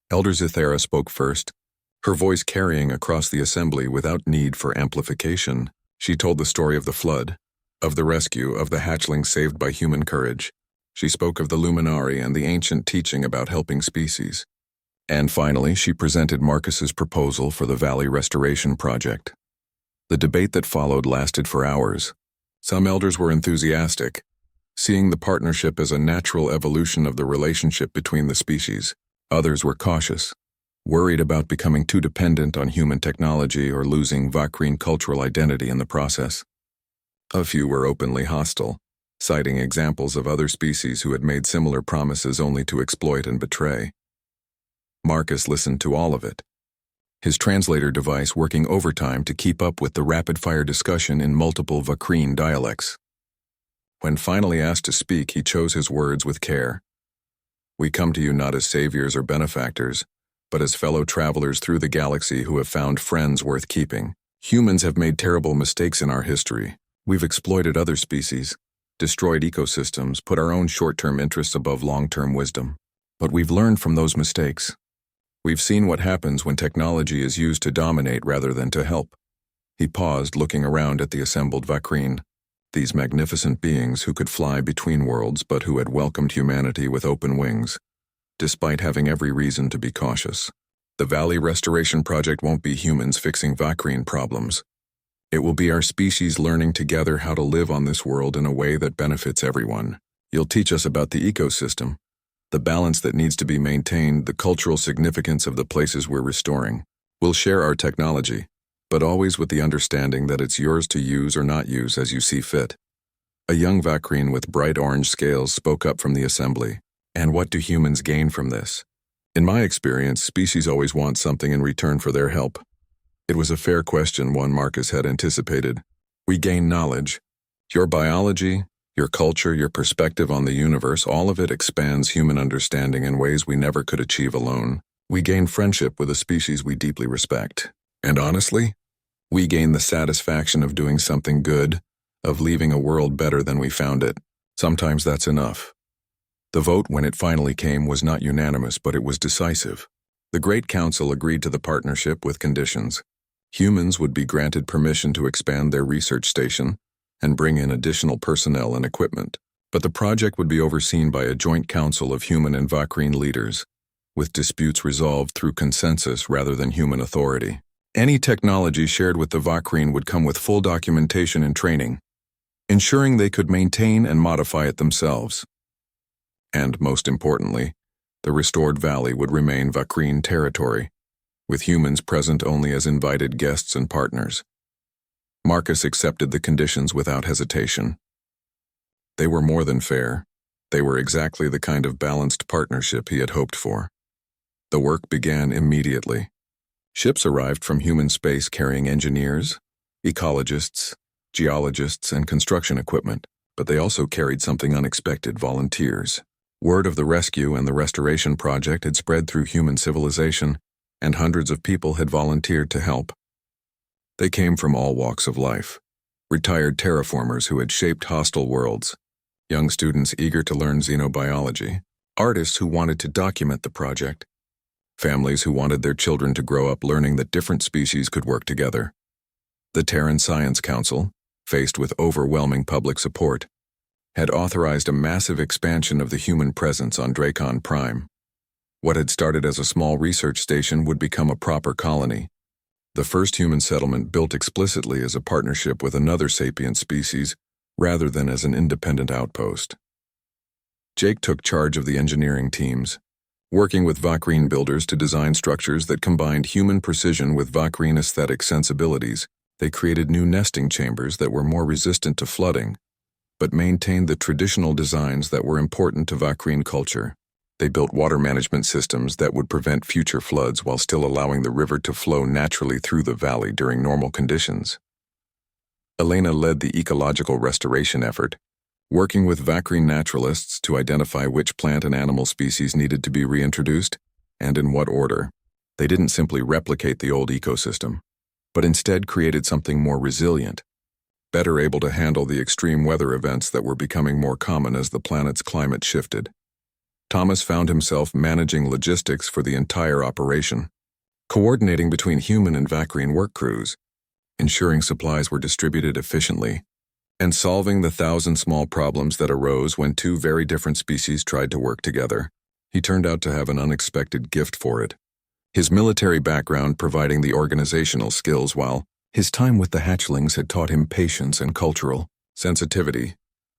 Speaker 1: Elder Zithara spoke first, her voice carrying across the assembly without need for amplification. She told the story of the flood, of the rescue of the hatchlings saved by human courage. She spoke of the Luminari and the ancient teaching about helping species. And finally, she presented Marcus's proposal for the Valley Restoration Project. The debate that followed lasted for hours. Some elders were enthusiastic, seeing the partnership as a natural evolution of the relationship between the species. Others were cautious, worried about becoming too dependent on human technology or losing Vakreen cultural identity in the process. A few were openly hostile, citing examples of other species who had made similar promises only to exploit and betray. Marcus listened to all of it, his translator device working overtime to keep up with the rapid-fire discussion in multiple Vakreen dialects. When finally asked to speak, he chose his words with care. We come to you not as saviors or benefactors, but as fellow travelers through the galaxy who have found friends worth keeping. Humans have made terrible mistakes in our history. We've exploited other species, destroyed ecosystems, put our own short-term interests above long-term wisdom. But we've learned from those mistakes. We've seen what happens when technology is used to dominate rather than to help. He paused, looking around at the assembled Vakreen. These magnificent beings who could fly between worlds but who had welcomed humanity with open wings, despite having every reason to be cautious. The Valley Restoration Project won't be humans fixing Vacrine problems. It will be our species learning together how to live on this world in a way that benefits everyone. You'll teach us about the ecosystem, the balance that needs to be maintained, the cultural significance of the places we're restoring. We'll share our technology, but always with the understanding that it's yours to use or not use as you see fit. A young Vacrine with bright orange scales spoke up from the assembly. And what do humans gain from this? In my experience, species always want something in return for their help. It was a fair question, one Marcus had anticipated. We gain knowledge. Your biology, your culture, your perspective on the universe, all of it expands human understanding in ways we never could achieve alone. We gain friendship with a species we deeply respect. And honestly, we gain the satisfaction of doing something good, of leaving a world better than we found it. Sometimes that's enough. The vote, when it finally came, was not unanimous, but it was decisive. The Great Council agreed to the partnership with conditions. Humans would be granted permission to expand their research station and bring in additional personnel and equipment. But the project would be overseen by a joint council of human and Vacrine leaders, with disputes resolved through consensus rather than human authority. Any technology shared with the Vacrine would come with full documentation and training, ensuring they could maintain and modify it themselves. And, most importantly, the restored valley would remain Vacrine territory, with humans present only as invited guests and partners. Marcus accepted the conditions without hesitation. They were more than fair. They were exactly the kind of balanced partnership he had hoped for. The work began immediately. Ships arrived from human space carrying engineers, ecologists, geologists, and construction equipment, but they also carried something unexpected: volunteers. Word of the rescue and the restoration project had spread through human civilization, and hundreds of people had volunteered to help. They came from all walks of life: retired terraformers who had shaped hostile worlds, young students eager to learn xenobiology, artists who wanted to document the project, families who wanted their children to grow up learning that different species could work together. The Terran Science Council, faced with overwhelming public support, had authorized a massive expansion of the human presence on Dracon Prime. What had started as a small research station would become a proper colony, the first human settlement built explicitly as a partnership with another sapient species rather than as an independent outpost. Jake took charge of the engineering teams, working with Vacrine builders to design structures that combined human precision with Vacrine aesthetic sensibilities. They created new nesting chambers that were more resistant to flooding, but maintained the traditional designs that were important to Vacrine culture. They built water management systems that would prevent future floods while still allowing the river to flow naturally through the valley during normal conditions. Elena led the ecological restoration effort, working with Vacrine naturalists to identify which plant and animal species needed to be reintroduced, and in what order. They didn't simply replicate the old ecosystem, but instead created something more resilient, better able to handle the extreme weather events that were becoming more common as the planet's climate shifted. Thomas found himself managing logistics for the entire operation, coordinating between human and Vacrine work crews, ensuring supplies were distributed efficiently, and solving the 1,000 small problems that arose when two very different species tried to work together. He turned out to have an unexpected gift for it. His military background providing the organizational skills, while his time with the Hatchlings had taught him patience and cultural sensitivity.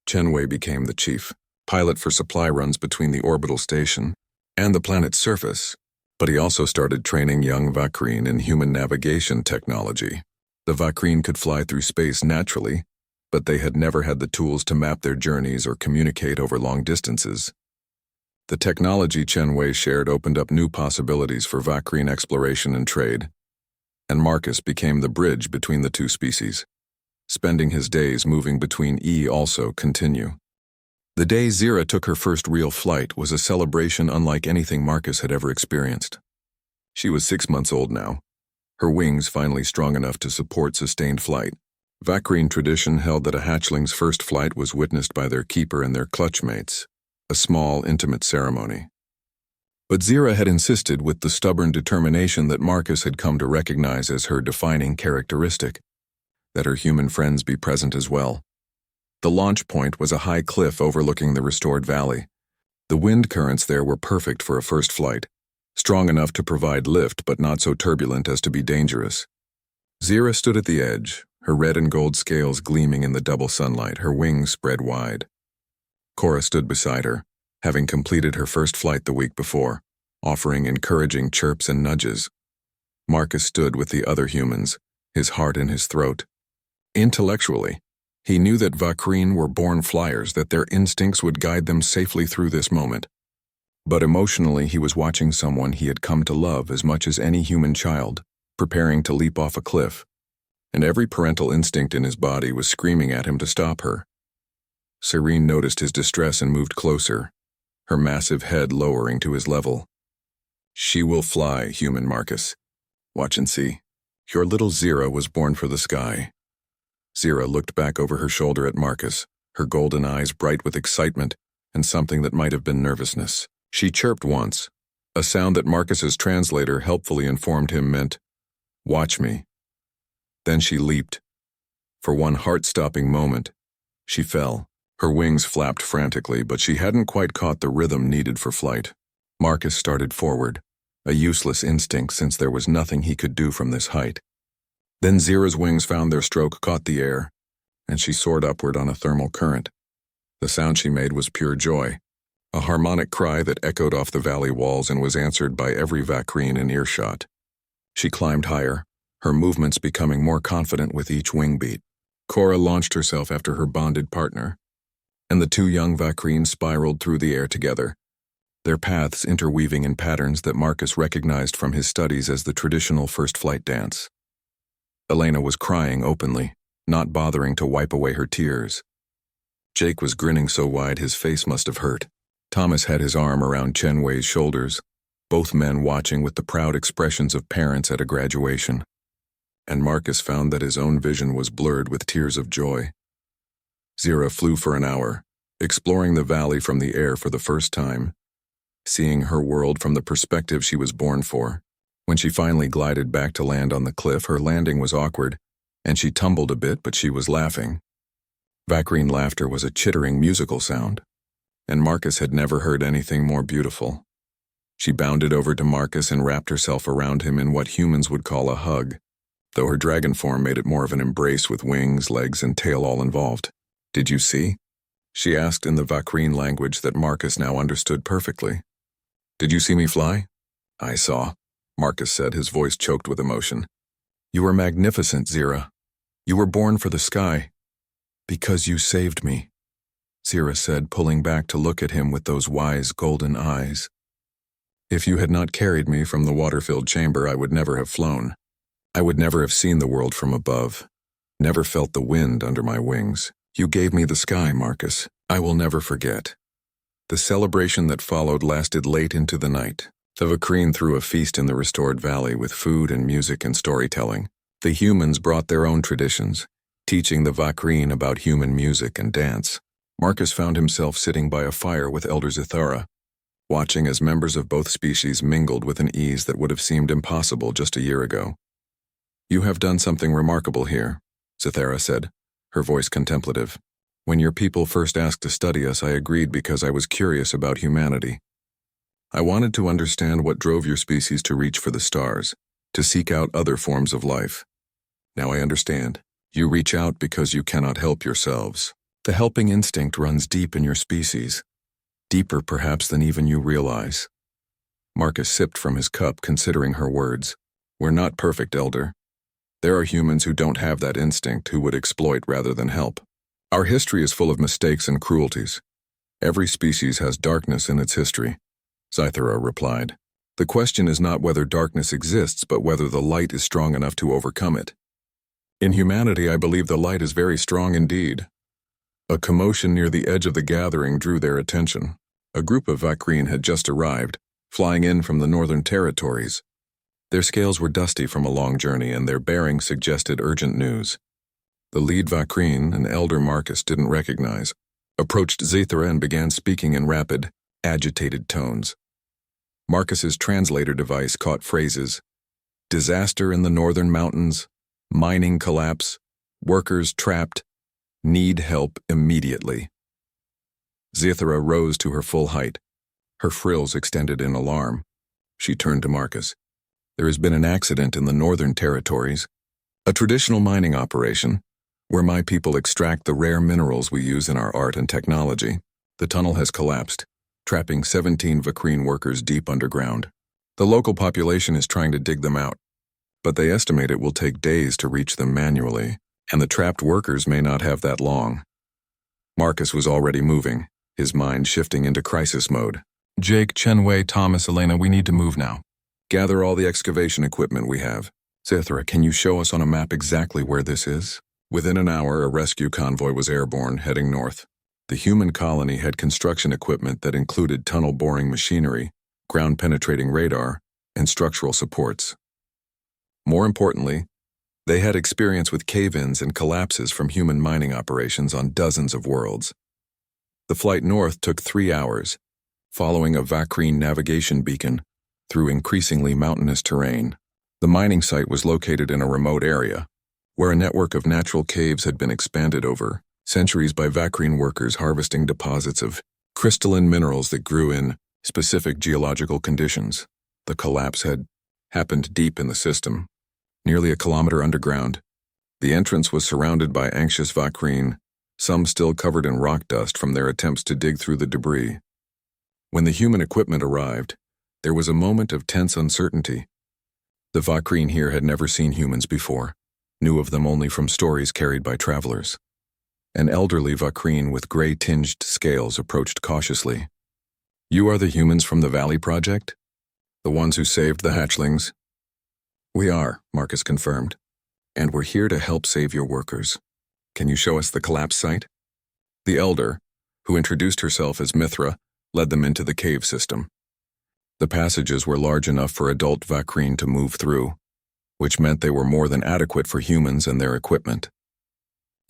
Speaker 1: Chenwei became the chief pilot for supply runs between the orbital station and the planet's surface, but he also started training young Vacrine in human navigation technology. The Vacrine could fly through space naturally, but they had never had the tools to map their journeys or communicate over long distances. The technology Chenwei shared opened up new possibilities for Vacrine exploration and trade, and Marcus became the bridge between the two species, spending his days moving between also continue. The day Zira took her first real flight was a celebration unlike anything Marcus had ever experienced. She was 6 months old now, her wings finally strong enough to support sustained flight. Vacrine tradition held that a hatchling's first flight was witnessed by their keeper and their clutch mates, a small, intimate ceremony. But Zira had insisted with the stubborn determination that Marcus had come to recognize as her defining characteristic, that her human friends be present as well. The launch point was a high cliff overlooking the restored valley. The wind currents there were perfect for a first flight, strong enough to provide lift but not so turbulent as to be dangerous. Zira stood at the edge, her red and gold scales gleaming in the double sunlight, her wings spread wide. Cora stood beside her, having completed her first flight the week before, offering encouraging chirps and nudges. Marcus stood with the other humans, his heart in his throat. Intellectually, he knew that Vakreen were born flyers, that their instincts would guide them safely through this moment. But emotionally, he was watching someone he had come to love as much as any human child, preparing to leap off a cliff, and every parental instinct in his body was screaming at him to stop her. Serene noticed his distress and moved closer, her massive head lowering to his level. "She will fly, human Marcus. Watch and see. Your little Zira was born for the sky." Zira looked back over her shoulder at Marcus, her golden eyes bright with excitement and something that might have been nervousness. She chirped once, a sound that Marcus's translator helpfully informed him meant, "Watch me." Then she leaped. For one heart-stopping moment, she fell. Her wings flapped frantically, but she hadn't quite caught the rhythm needed for flight. Marcus started forward, a useless instinct since there was nothing he could do from this height. Then Zira's wings found their stroke, caught the air, and she soared upward on a thermal current. The sound she made was pure joy, a harmonic cry that echoed off the valley walls and was answered by every Vakreen in earshot. She climbed higher, her movements becoming more confident with each wing beat. Cora launched herself after her bonded partner, and the two young Vakreen spiraled through the air together, their paths interweaving in patterns that Marcus recognized from his studies as the traditional first flight dance. Elena was crying openly, not bothering to wipe away her tears. Jake was grinning so wide his face must have hurt. Thomas had his arm around Chen Wei's shoulders, both men watching with the proud expressions of parents at a graduation. And Marcus found that his own vision was blurred with tears of joy. Zira flew for an hour, exploring the valley from the air for the first time, seeing her world from the perspective she was born for. When she finally glided back to land on the cliff, her landing was awkward, and she tumbled a bit, but she was laughing. Vakreen laughter was a chittering musical sound, and Marcus had never heard anything more beautiful. She bounded over to Marcus and wrapped herself around him in what humans would call a hug, though her dragon form made it more of an embrace with wings, legs, and tail all involved. "Did you see?" she asked in the Vakreen language that Marcus now understood perfectly. "Did you see me fly?" "I saw," Marcus said, his voice choked with emotion. "You were magnificent, Zira. You were born for the sky. Because you saved me," Zira said, pulling back to look at him with those wise golden eyes. "If you had not carried me from the water-filled chamber, I would never have flown. I would never have seen the world from above, never felt the wind under my wings. You gave me the sky, Marcus. I will never forget." The celebration that followed lasted late into the night. The Vakreen threw a feast in the restored valley with food and music and storytelling. The humans brought their own traditions, teaching the Vakreen about human music and dance. Marcus found himself sitting by a fire with Elder Zithara, watching as members of both species mingled with an ease that would have seemed impossible just a year ago. "You have done something remarkable here," Zithara said, her voice contemplative. "When your people first asked to study us, I agreed because I was curious about humanity. I wanted to understand what drove your species to reach for the stars, to seek out other forms of life. Now I understand. You reach out because you cannot help yourselves. The helping instinct runs deep in your species, deeper perhaps than even you realize." Marcus sipped from his cup, considering her words. "We're not perfect, Elder. There are humans who don't have that instinct, who would exploit rather than help. Our history is full of mistakes and cruelties. Every species has darkness in its history," Zithara replied. "The question is not whether darkness exists, but whether the light is strong enough to overcome it. In humanity, I believe the light is very strong indeed." A commotion near the edge of the gathering drew their attention. A group of Vakreen had just arrived, flying in from the northern territories. Their scales were dusty from a long journey, and their bearing suggested urgent news. The lead Vakreen, an elder Marcus didn't recognize, approached Zithara and began speaking in rapid, agitated tones. Marcus's translator device caught phrases: "disaster in the northern mountains," "mining collapse," "workers trapped," Need help immediately. Zithra rose to her full height. Her frills extended in alarm. She turned to Marcus. There has been an accident in the Northern Territories. A traditional mining operation, where my people extract the rare minerals we use in our art and technology. The tunnel has collapsed, trapping 17 Vakreen workers deep underground. The local population is trying to dig them out, but they estimate it will take days to reach them manually, and the trapped workers may not have that long. Marcus was already moving, his mind shifting into crisis mode. Jake, Chenwei, Thomas, Elena, we need to move now. Gather all the excavation equipment we have. Zithra, can you show us on a map exactly where this is? Within an hour, a rescue convoy was airborne, heading north. The human colony had construction equipment that included tunnel-boring machinery, ground-penetrating radar, and structural supports. More importantly, they had experience with cave-ins and collapses from human mining operations on dozens of worlds. The flight north took 3 hours, following a Vakreen navigation beacon through increasingly mountainous terrain. The mining site was located in a remote area, where a network of natural caves had been expanded over centuries by Vakreen workers harvesting deposits of crystalline minerals that grew in specific geological conditions. The collapse had happened deep in the system, nearly a kilometer underground. The entrance was surrounded by anxious Vakreen, some still covered in rock dust from their attempts to dig through the debris. When the human equipment arrived, there was a moment of tense uncertainty. The Vakreen here had never seen humans before, knew of them only from stories carried by travelers. An elderly Vakreen with gray-tinged scales approached cautiously. You are the humans from the Valley Project? The ones who saved the Hatchlings? We are, Marcus confirmed, and we're here to help save your workers. Can you show us the collapse site? The elder, who introduced herself as Mithra, led them into the cave system. The passages were large enough for adult Vakreen to move through, which meant they were more than adequate for humans and their equipment.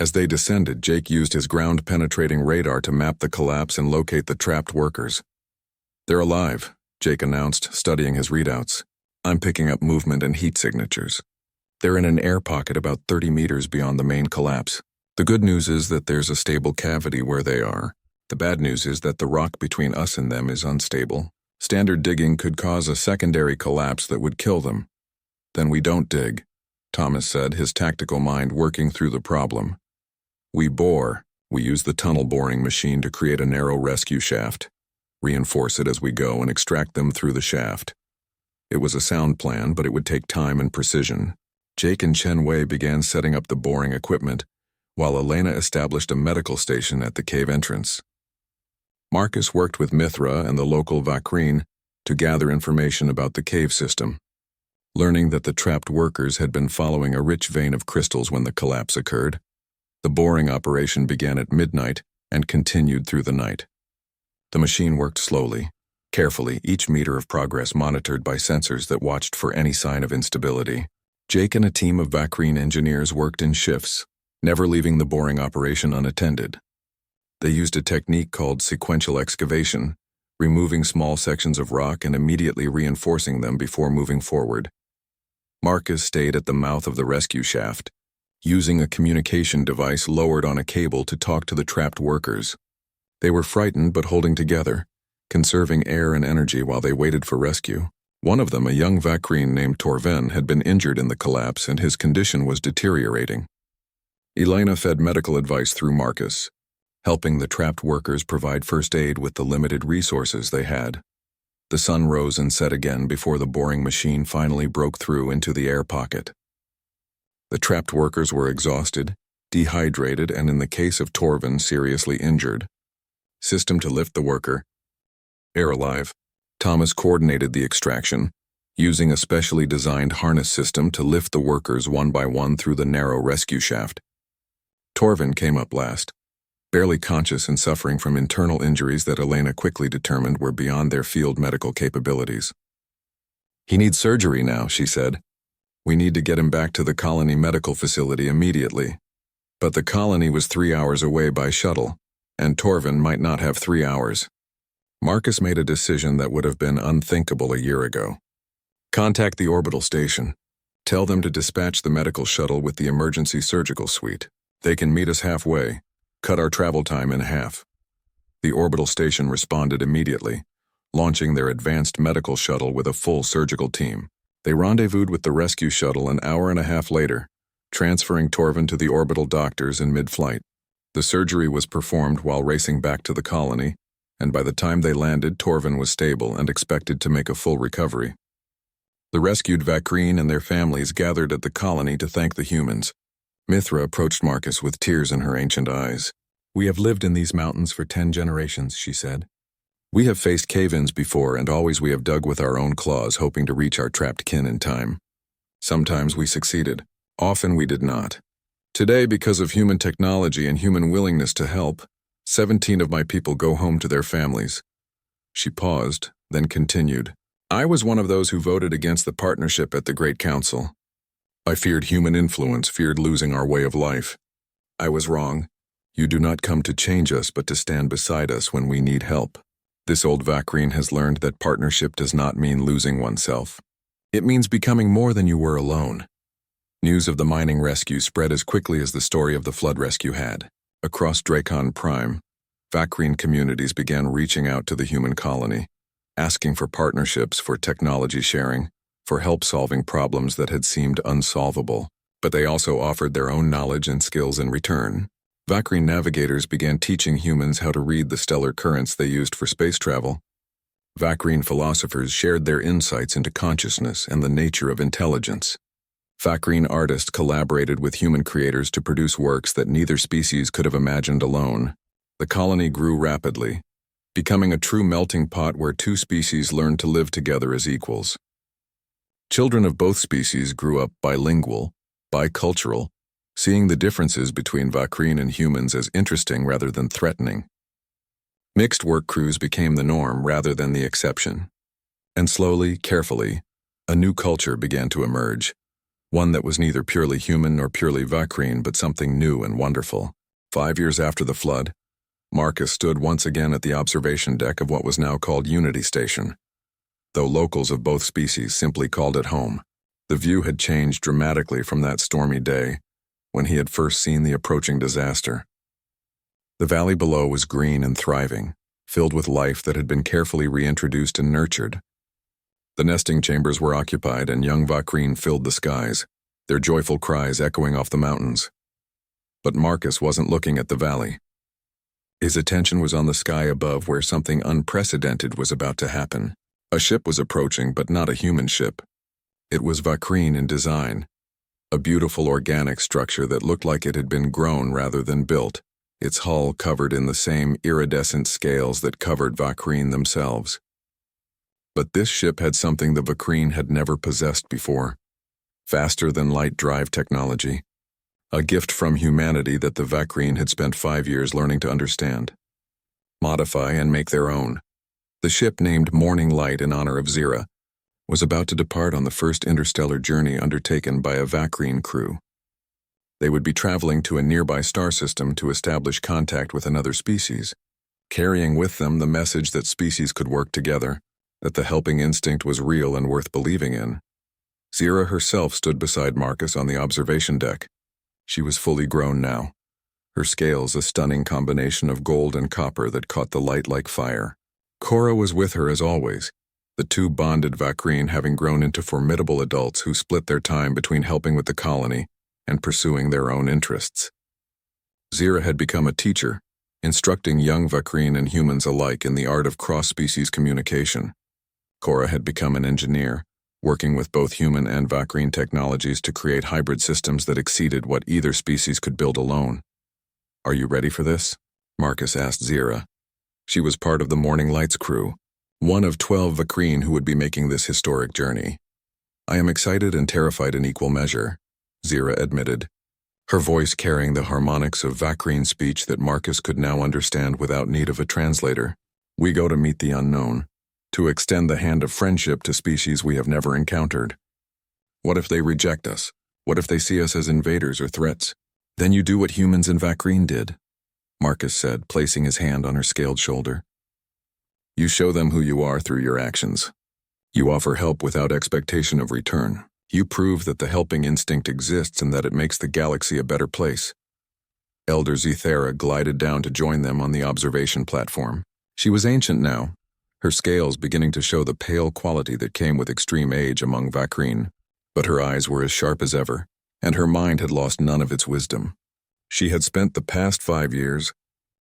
Speaker 1: As they descended, Jake used his ground-penetrating radar to map the collapse and locate the trapped workers. They're alive, Jake announced, studying his readouts. I'm picking up movement and heat signatures. They're in an air pocket about 30 meters beyond the main collapse. The good news is that there's a stable cavity where they are. The bad news is that the rock between us and them is unstable. Standard digging could cause a secondary collapse that would kill them. Then we don't dig, Thomas said, his tactical mind working through the problem. We bore. We use the tunnel boring machine to create a narrow rescue shaft, reinforce it as we go, and extract them through the shaft. It was a sound plan, but it would take time and precision. Jake and Chenwei began setting up the boring equipment, while Elena established a medical station at the cave entrance. Marcus worked with Mithra and the local Vakreen to gather information about the cave system, learning that the trapped workers had been following a rich vein of crystals when the collapse occurred. The boring operation began at midnight and continued through the night. The machine worked slowly, carefully, each meter of progress monitored by sensors that watched for any sign of instability. Jake and a team of Vakreen engineers worked in shifts, never leaving the boring operation unattended. They used a technique called sequential excavation, removing small sections of rock and immediately reinforcing them before moving forward. Marcus stayed at the mouth of the rescue shaft, using a communication device lowered on a cable to talk to the trapped workers. They were frightened but holding together, conserving air and energy while they waited for rescue. One of them, a young Vakreen named Torven, had been injured in the collapse and his condition was deteriorating. Elena fed medical advice through Marcus, helping the trapped workers provide first aid with the limited resources they had. The sun rose and set again before the boring machine finally broke through into the air pocket. The trapped workers were exhausted, dehydrated, and in the case of Torven, seriously injured. System to lift the worker. Air alive. Thomas coordinated the extraction, using a specially designed harness system to lift the workers one by one through the narrow rescue shaft. Torven came up last, barely conscious and suffering from internal injuries that Elena quickly determined were beyond their field medical capabilities. He needs surgery now, she said. We need to get him back to the colony medical facility immediately. But the colony was 3 hours away by shuttle, and Torven might not have 3 hours. Marcus made a decision that would have been unthinkable a year ago. Contact the orbital station. Tell them to dispatch the medical shuttle with the emergency surgical suite. They can meet us halfway, cut our travel time in half. The orbital station responded immediately, launching their advanced medical shuttle with a full surgical team. They rendezvoused with the rescue shuttle an hour and a half later, transferring Torvin to the orbital doctors in mid-flight. The surgery was performed while racing back to the colony, and by the time they landed, Torvin was stable and expected to make a full recovery. The rescued Vakreen and their families gathered at the colony to thank the humans. Mithra approached Marcus with tears in her ancient eyes. "We have lived in these mountains for 10 generations, she said. We have faced cave-ins before, and always we have dug with our own claws, hoping to reach our trapped kin in time. Sometimes we succeeded. Often we did not. Today, because of human technology and human willingness to help, 17 of my people go home to their families." She paused, then continued. "I was one of those who voted against the partnership at the Great Council. I feared human influence, feared losing our way of life. I was wrong. You do not come to change us, but to stand beside us when we need help. This old Vakreen has learned that partnership does not mean losing oneself. It means becoming more than you were alone." News of the mining rescue spread as quickly as the story of the flood rescue had. Across Dracon Prime, Vakreen communities began reaching out to the human colony, asking for partnerships, for technology sharing, for help solving problems that had seemed unsolvable, but they also offered their own knowledge and skills in return. Vakreen navigators began teaching humans how to read the stellar currents they used for space travel. Vakreen philosophers shared their insights into consciousness and the nature of intelligence. Vakreen artists collaborated with human creators to produce works that neither species could have imagined alone. The colony grew rapidly, becoming a true melting pot where two species learned to live together as equals. Children of both species grew up bilingual, bicultural, seeing the differences between Vakreen and humans as interesting rather than threatening. Mixed work crews became the norm rather than the exception. And slowly, carefully, a new culture began to emerge. One that was neither purely human nor purely Vakreen, but something new and wonderful. 5 years after the flood, Marcus stood once again at the observation deck of what was now called Unity Station. Though locals of both species simply called it home, the view had changed dramatically from that stormy day when he had first seen the approaching disaster. The valley below was green and thriving, filled with life that had been carefully reintroduced and nurtured. The nesting chambers were occupied, and young Vakreen filled the skies, their joyful cries echoing off the mountains. But Marcus wasn't looking at the valley. His attention was on the sky above, where something unprecedented was about to happen. A ship was approaching, but not a human ship. It was Vakreen in design, a beautiful organic structure that looked like it had been grown rather than built, its hull covered in the same iridescent scales that covered Vakreen themselves. But this ship had something the Vakreen had never possessed before: faster-than-light drive technology, a gift from humanity that the Vakreen had spent 5 years learning to understand, modify, and make their own. The ship, named Morning Light in honor of Zira, was about to depart on the first interstellar journey undertaken by a Vakreen crew. They would be traveling to a nearby star system to establish contact with another species, carrying with them the message that species could work together, that the helping instinct was real and worth believing in. Zira herself stood beside Marcus on the observation deck. She was fully grown now, her scales a stunning combination of gold and copper that caught the light like fire. Cora was with her as always, the two bonded Vakreen having grown into formidable adults who split their time between helping with the colony and pursuing their own interests. Zira had become a teacher, instructing young Vakreen and humans alike in the art of cross-species communication. Cora had become an engineer, working with both human and Vakreen technologies to create hybrid systems that exceeded what either species could build alone. "Are you ready for this?" Marcus asked Zira. She was part of the Morning Light's crew, one of 12 Vakreen who would be making this historic journey. "I am excited and terrified in equal measure," Zira admitted, her voice carrying the harmonics of Vakreen speech that Marcus could now understand without need of a translator. "We go to meet the unknown, to extend the hand of friendship to species we have never encountered. What if they reject us? What if they see us as invaders or threats? Then you do what humans in Vakreen did," Marcus said, placing his hand on her scaled shoulder. "You show them who you are through your actions. You offer help without expectation of return. You prove that the helping instinct exists and that it makes the galaxy a better place. Elder Zethera glided down to join them on the observation platform. She was ancient now, her scales beginning to show the pale quality that came with extreme age among Vakreen, but her eyes were as sharp as ever, and her mind had lost none of its wisdom. She had spent the past 5 years